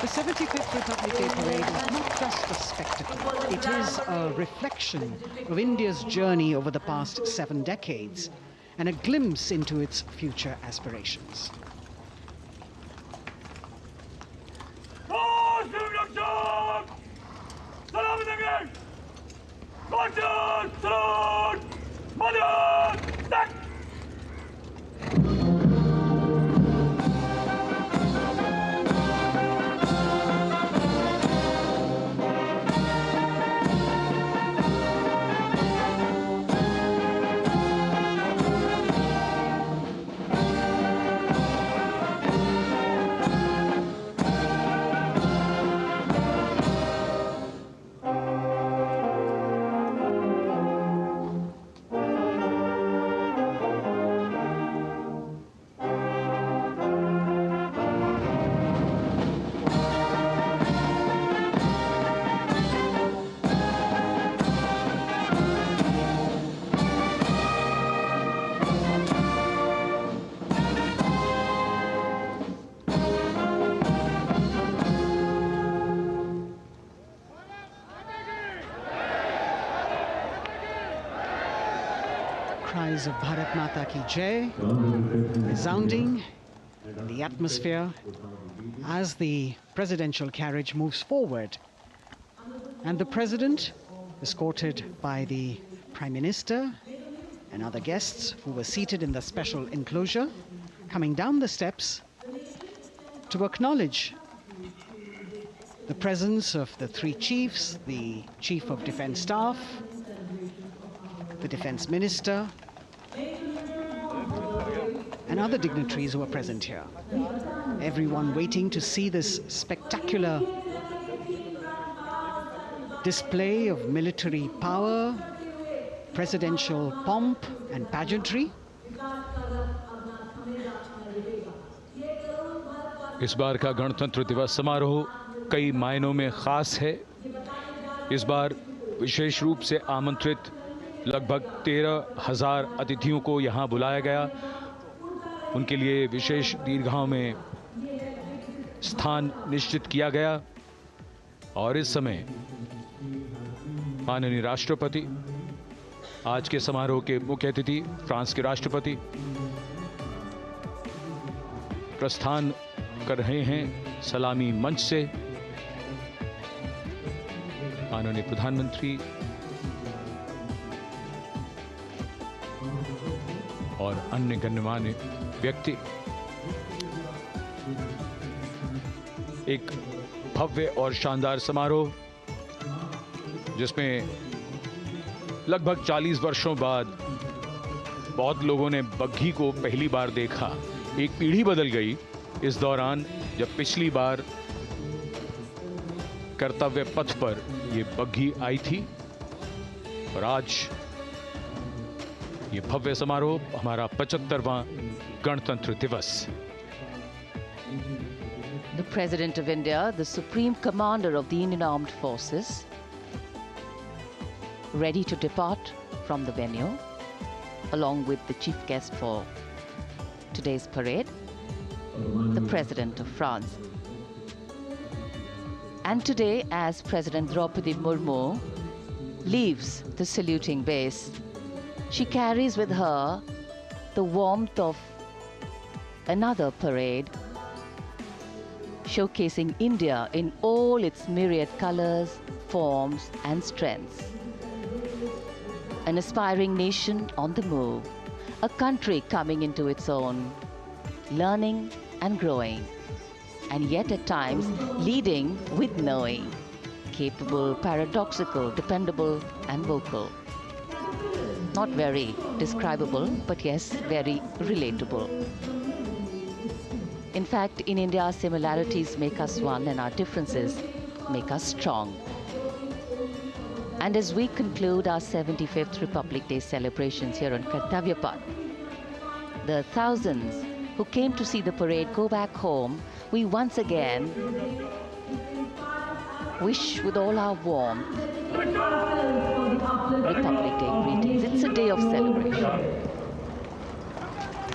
The 75th Republic Day Parade is not just a spectacle. It is a reflection of India's journey over the past 7 decades and a glimpse into its future aspirations. cries of Bharat Mata Ki Jai resounding in the atmosphere as the presidential carriage moves forward. And the president, escorted by the Prime Minister and other guests who were seated in the special enclosure, coming down the steps to acknowledge the presence of the three chiefs, the Chief of Defence Staff, the Defence Minister, and other dignitaries who are present here. Everyone waiting to see this spectacular display of military power, presidential pomp and pageantry. इस बार का गणतंत्र दिवस समारोह कई मायनों में खास है। इस बार विशेष रूप से आमंत्रित लगभग 13,000 अतिथियों को यहां बुलाया गया। उनके लिए विशेष दीर्घाओं में स्थान निश्चित किया गया और इस समय माननीय राष्ट्रपति, आज के समारोह के मुख्य अतिथि फ्रांस के राष्ट्रपति, प्रस्थान कर रहे हैं सलामी मंच से। माननीय प्रधानमंत्री और अन्य गण्यमान्य व्यक्ति एक भव्य और शानदार समारोह जिसमें लगभग 40 वर्षों बाद बहुत लोगों ने बग्घी को पहली बार देखा। एक पीढ़ी बदल गई इस दौरान, जब पिछली बार कर्तव्य पथ पर ये बग्घी आई थी और आज ये भव्य समारोह हमारा 75वां गणतंत्र दिवस। The President of India, the Supreme Commander of the Indian Armed Forces, ready to depart from the venue, along with the chief guest for today's parade, the President of France. And today, as President Draupadi Murmu leaves the saluting base, she carries with her the warmth of another parade, showcasing India in all its myriad colors, forms, and strengths. An aspiring nation on the move, a country coming into its own, learning and growing, and yet at times leading with knowing, capable, paradoxical, dependable, and vocal. Not very describable, but yes, very relatable. In fact, in India, similarities make us one and our differences make us strong. And as we conclude our 75th Republic Day celebrations here on Kartavya Path, the thousands who came to see the parade go back home, we once again wish with all our warmth Republic Day greetings. It's a day of celebration.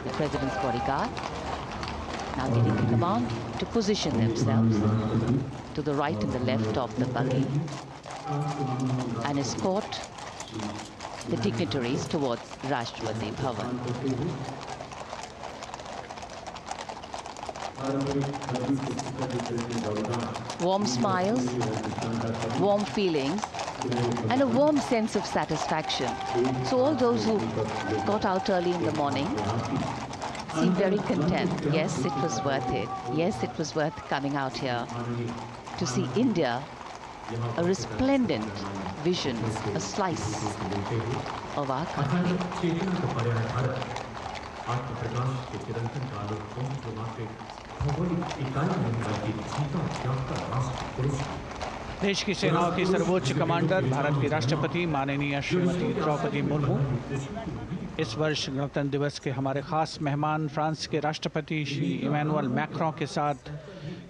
The President's bodyguard now getting the command to position themselves to the right and the left of the buggy and escort the dignitaries towards Rashtrapati Bhavan. Warm smiles, warm feelings, and a warm sense of satisfaction. So all those who got out early in the morning seem very content. Yes, it was worth it. Yes, it was worth coming out here to see India, a resplendent vision, a slice of our country. देश की सेनाओं की सर्वोच्च commander Bharat की राष्ट्रपति माननीय श्रीमती द्रौपदी मुर्मू इस वर्ष गणतंत्र दिवस के हमारे खास मेहमान फ्रांस के राष्ट्रपति श्री इमैनुअल मैक्रों के साथ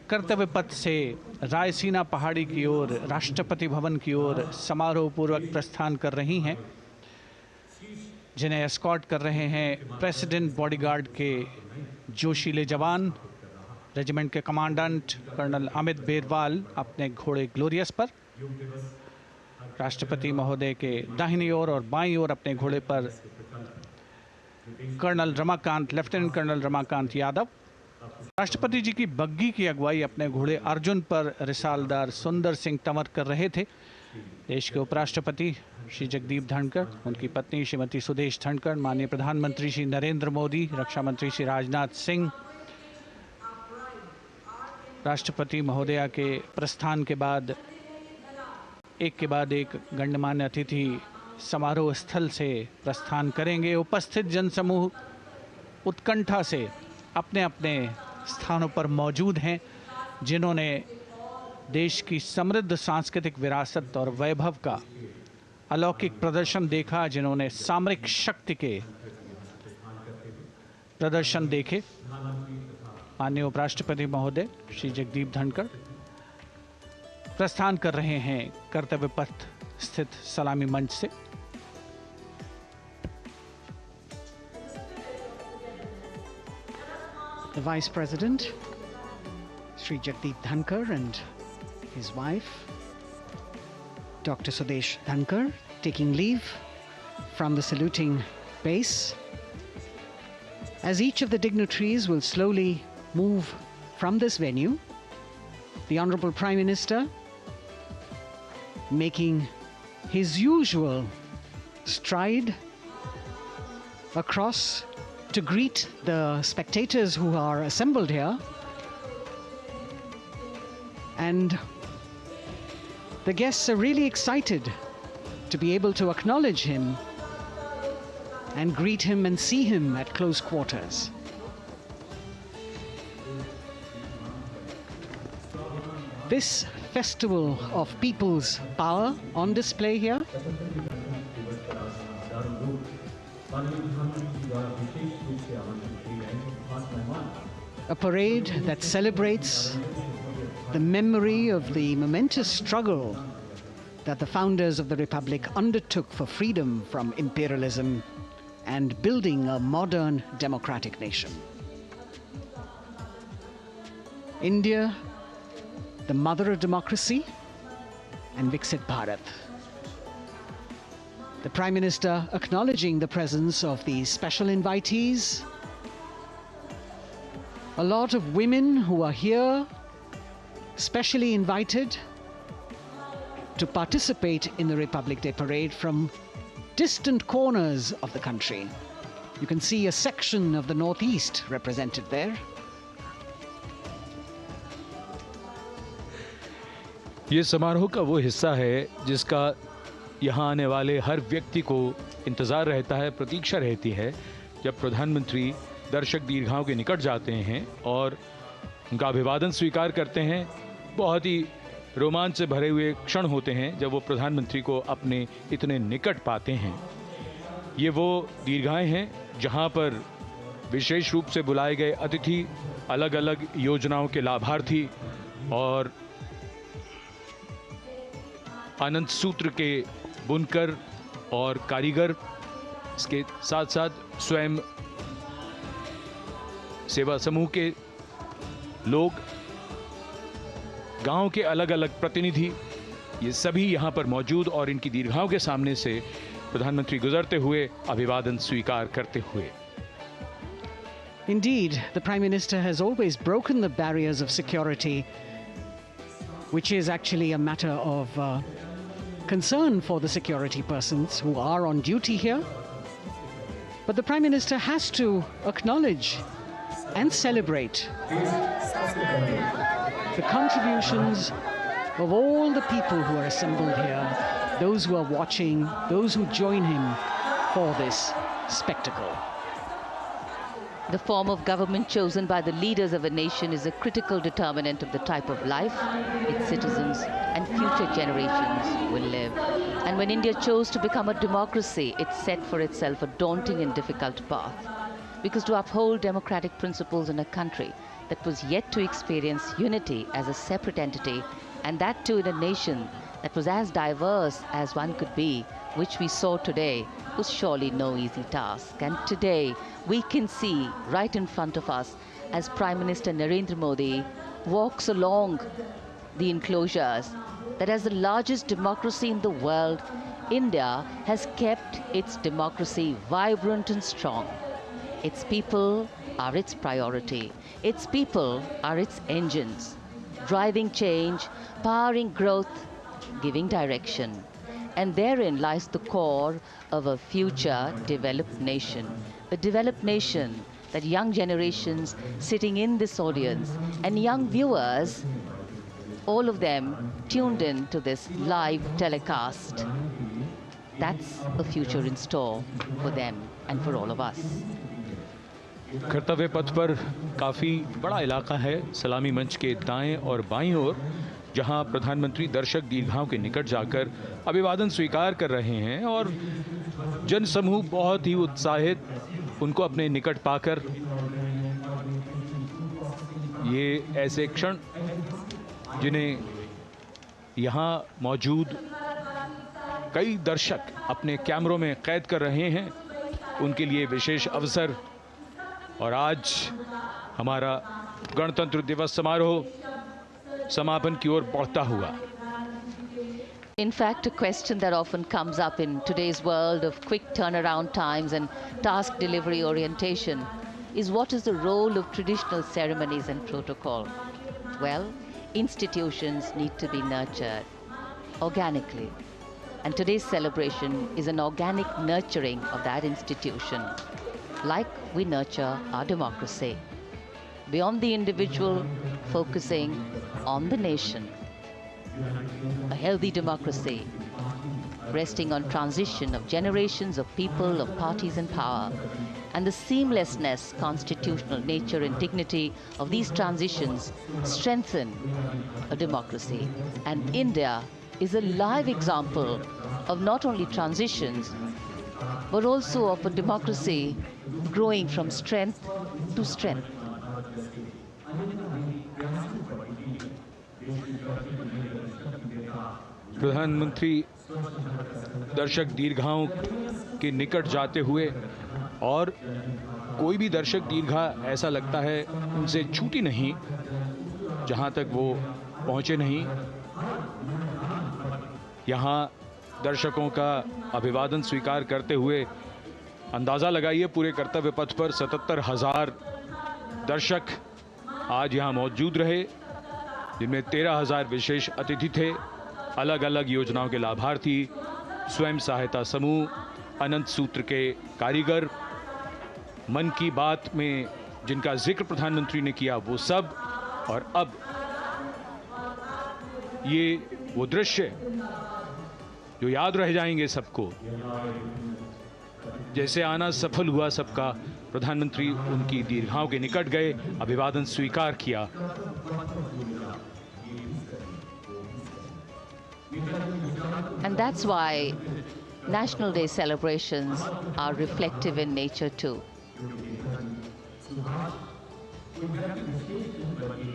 कर्तव्य पथ से रायसीना पहाड़ी की ओर राष्ट्रपति भवन की ओर समारोह पूर्वक प्रस्थान कर रही हैं, जिन्हें एस्कॉर्ट कर रहे हैं प्रेसिडेंट बॉडीगार्ड के जोशीले जवान, रेजिमेंट के कमांडेंट कर्नल अमित बेरवाल अपने घोड़े ग्लोरियस पर, राष्ट्रपति महोदय के दाहिनी ओर और बाईं ओर अपने घोड़े पर colonel Ramakant, lieutenant colonel Ramakant Yadav. राष्ट्रपति जी की बग्गी की अगुवाई अपने घोड़े अर्जुन पर रिसालदार सुंदर सिंह तंवर कर रहे थे। देश के उपराष्ट्रपति श्री जगदीप धनखड़, उनकी पत्नी श्रीमती सुदेश धनखड़, माननीय प्रधानमंत्री श्री नरेंद्र मोदी, रक्षा मंत्री श्री राजनाथ सिंह, राष्ट्रपति महोदया के प्रस्थान के बाद एक के बाद एक गण्यमान्य अतिथि समारोह स्थल से प्रस्थान करेंगे। उपस्थित जनसमूह उत्कंठा से अपने अपने स्थानों पर मौजूद हैं, जिन्होंने देश की समृद्ध सांस्कृतिक विरासत और वैभव का अलौकिक प्रदर्शन देखा, जिन्होंने सामरिक शक्ति के प्रदर्शन देखे। माननीय उपराष्ट्रपति महोदय श्री जगदीप धनखड़ प्रस्थान कर रहे हैं कर्तव्य पथ स्थित सलामी मंच से। The Vice President, Sri Jagdeep Dhankar, and his wife, Dr. Sudesh Dhankar, taking leave from the saluting base. As each of the dignitaries will slowly move from this venue, the Honorable Prime Minister making his usual stride across to greet the spectators who are assembled here. And the guests are really excited to be able to acknowledge him and greet him and see him at close quarters. This festival of people's power on display here a parade that celebrates the memory of the momentous struggle that the founders of the Republic undertook for freedom from imperialism and building a modern democratic nation. India, the mother of democracy, and Viksit Bharat. The Prime Minister acknowledging the presence of these special invitees, a lot of women who are here, specially invited to participate in the Republic Day Parade from distant corners of the country. You can see a section of the Northeast represented there. ये समारोह का वो हिस्सा है जिसका यहाँ आने वाले हर व्यक्ति को इंतज़ार रहता है, प्रतीक्षा रहती है, जब प्रधानमंत्री दर्शक दीर्घाओं के निकट जाते हैं और उनका अभिवादन स्वीकार करते हैं। बहुत ही रोमांच से भरे हुए क्षण होते हैं जब वो प्रधानमंत्री को अपने इतने निकट पाते हैं। ये वो दीर्घाएं हैं जहाँ पर विशेष रूप से बुलाए गए अतिथि, अलग अलग योजनाओं के लाभार्थी और आनंद सूत्र के बुनकर और कारीगर, इसके साथ साथ स्वयं सेवा समूह के लोग, गांव के अलग अलग प्रतिनिधि, ये सभी यहां पर मौजूद और इनकी दीर्घाओं के सामने से प्रधानमंत्री गुजरते हुए अभिवादन स्वीकार करते हुए। Indeed, the Prime Minister has always broken the barriers of security, which is actually a matter of concern for the security persons who are on duty here. But the Prime Minister has to acknowledge and celebrate the contributions of all the people who are assembled here, those who are watching, those who join him for this spectacle. The form of government chosen by the leaders of a nation is a critical determinant of the type of life its citizens and future generations will live. And when India chose to become a democracy, it set for itself a daunting and difficult path. Because to uphold democratic principles in a country that was yet to experience unity as a separate entity, and that too in a nation that was as diverse as one could be, which we saw today, was surely no easy task. And today, we can see right in front of us as Prime Minister Narendra Modi walks along the enclosures that as the largest democracy in the world, India has kept its democracy vibrant and strong. Its people are its priority. Its people are its engines, driving change, powering growth, giving direction. And therein lies the core of a future developed nation. A developed nation that young generations sitting in this audience and young viewers, all of them tuned in to this live telecast. That's a future in store for them and for all of us. कर्तव्य पथ पर काफ़ी बड़ा इलाका है सलामी मंच के दाएं और बाईं ओर, जहां प्रधानमंत्री दर्शक दीर्घाओं के निकट जाकर अभिवादन स्वीकार कर रहे हैं और जनसमूह बहुत ही उत्साहित उनको अपने निकट पाकर ये ऐसे क्षण जिन्हें यहाँ मौजूद कई दर्शक अपने कैमरों में कैद कर रहे हैं, उनके लिए विशेष अवसर। और आज हमारा गणतंत्र दिवस समारोह समापन की ओर बढ़ता हुआ। In fact, a question that often comes up in today's world of quick turnaround times and task delivery orientation is what is the role of traditional ceremonies and protocol? Well, institutions need to be nurtured organically. And today's celebration is an organic nurturing of that institution, like we nurture our democracy. Beyond the individual, focusing on the nation. A healthy democracy, resting on transition of generations of people, of parties in power, and the seamlessness, constitutional nature and dignity of these transitions strengthen a democracy. And India is a live example of not only transitions, but also of a democracy growing from strength to strength. प्रधानमंत्री दर्शक दीर्घाओं के निकट जाते हुए, और कोई भी दर्शक दीर्घा ऐसा लगता है उनसे छूटी नहीं जहां तक वो पहुंचे नहीं। यहाँ दर्शकों का अभिवादन स्वीकार करते हुए अंदाज़ा लगाइए, पूरे कर्तव्य पथ पर 77,000 दर्शक आज यहाँ मौजूद रहे, जिनमें 13,000 विशेष अतिथि थे, अलग अलग योजनाओं के लाभार्थी, स्वयं सहायता समूह, अनंत सूत्र के कारीगर, मन की बात में जिनका जिक्र प्रधानमंत्री ने किया वो सब। और अब ये वो दृश्य जो याद रह जाएंगे सबको, जैसे आना सफल हुआ सबका, प्रधानमंत्री उनकी दीर्घाओं के निकट गए, अभिवादन स्वीकार किया। And that's why National Day celebrations are reflective in nature too.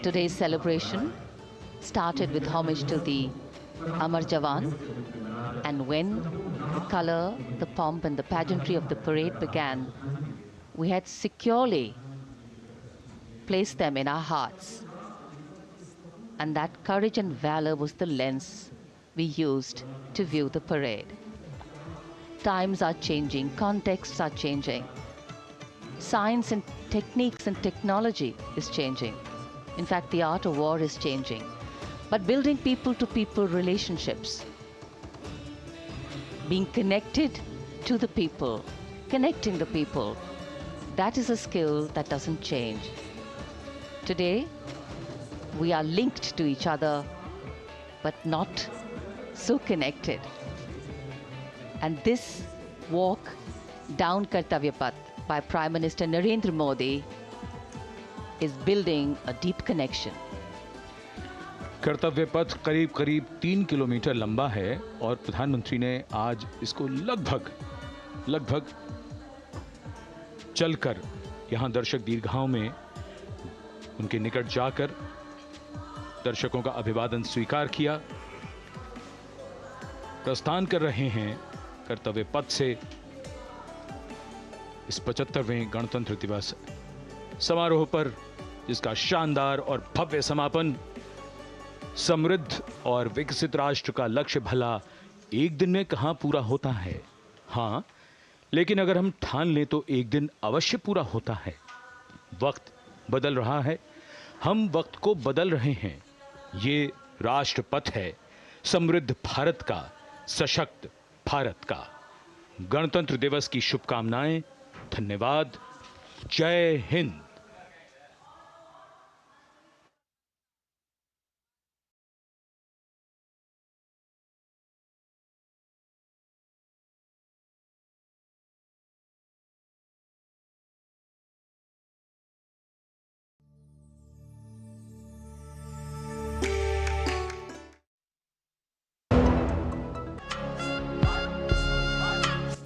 Today's celebration started with homage to the Amar Jawan, and when the color, the pomp and the pageantry of the parade began, we had securely placed them in our hearts. And that courage and valor was the lens we used to view the parade. Times are changing, contexts are changing. Science and techniques and technology is changing. In fact, the art of war is changing. But building people-to-people relationships, being connected to the people, connecting the people, that is a skill that doesn't change. Today, we are linked to each other, but not so connected. And this walk down Kartavya Path by Prime Minister Narendra Modi is building a deep connection. कर्तव्य पथ करीब करीब 3 kilometre लंबा है और प्रधानमंत्री ने आज इसको लगभग चलकर यहां दर्शक दीर्घाओं में उनके निकट जाकर दर्शकों का अभिवादन स्वीकार किया। प्रस्थान कर रहे हैं कर्तव्य पथ से इस 75वें गणतंत्र दिवस समारोह पर, जिसका शानदार और भव्य समापन समृद्ध और विकसित राष्ट्र का लक्ष्य भला एक दिन में कहां पूरा होता है। हाँ, लेकिन अगर हम ठान लें तो एक दिन अवश्य पूरा होता है। वक्त बदल रहा है, हम वक्त को बदल रहे हैं। ये राष्ट्रपथ है समृद्ध भारत का, सशक्त भारत का। गणतंत्र दिवस की शुभकामनाएं। धन्यवाद। जय हिंद।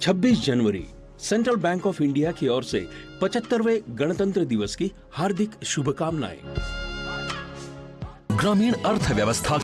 छब्बीस जनवरी सेंट्रल बैंक ऑफ इंडिया की ओर से 75वें गणतंत्र दिवस की हार्दिक शुभकामनाएं। ग्रामीण अर्थव्यवस्था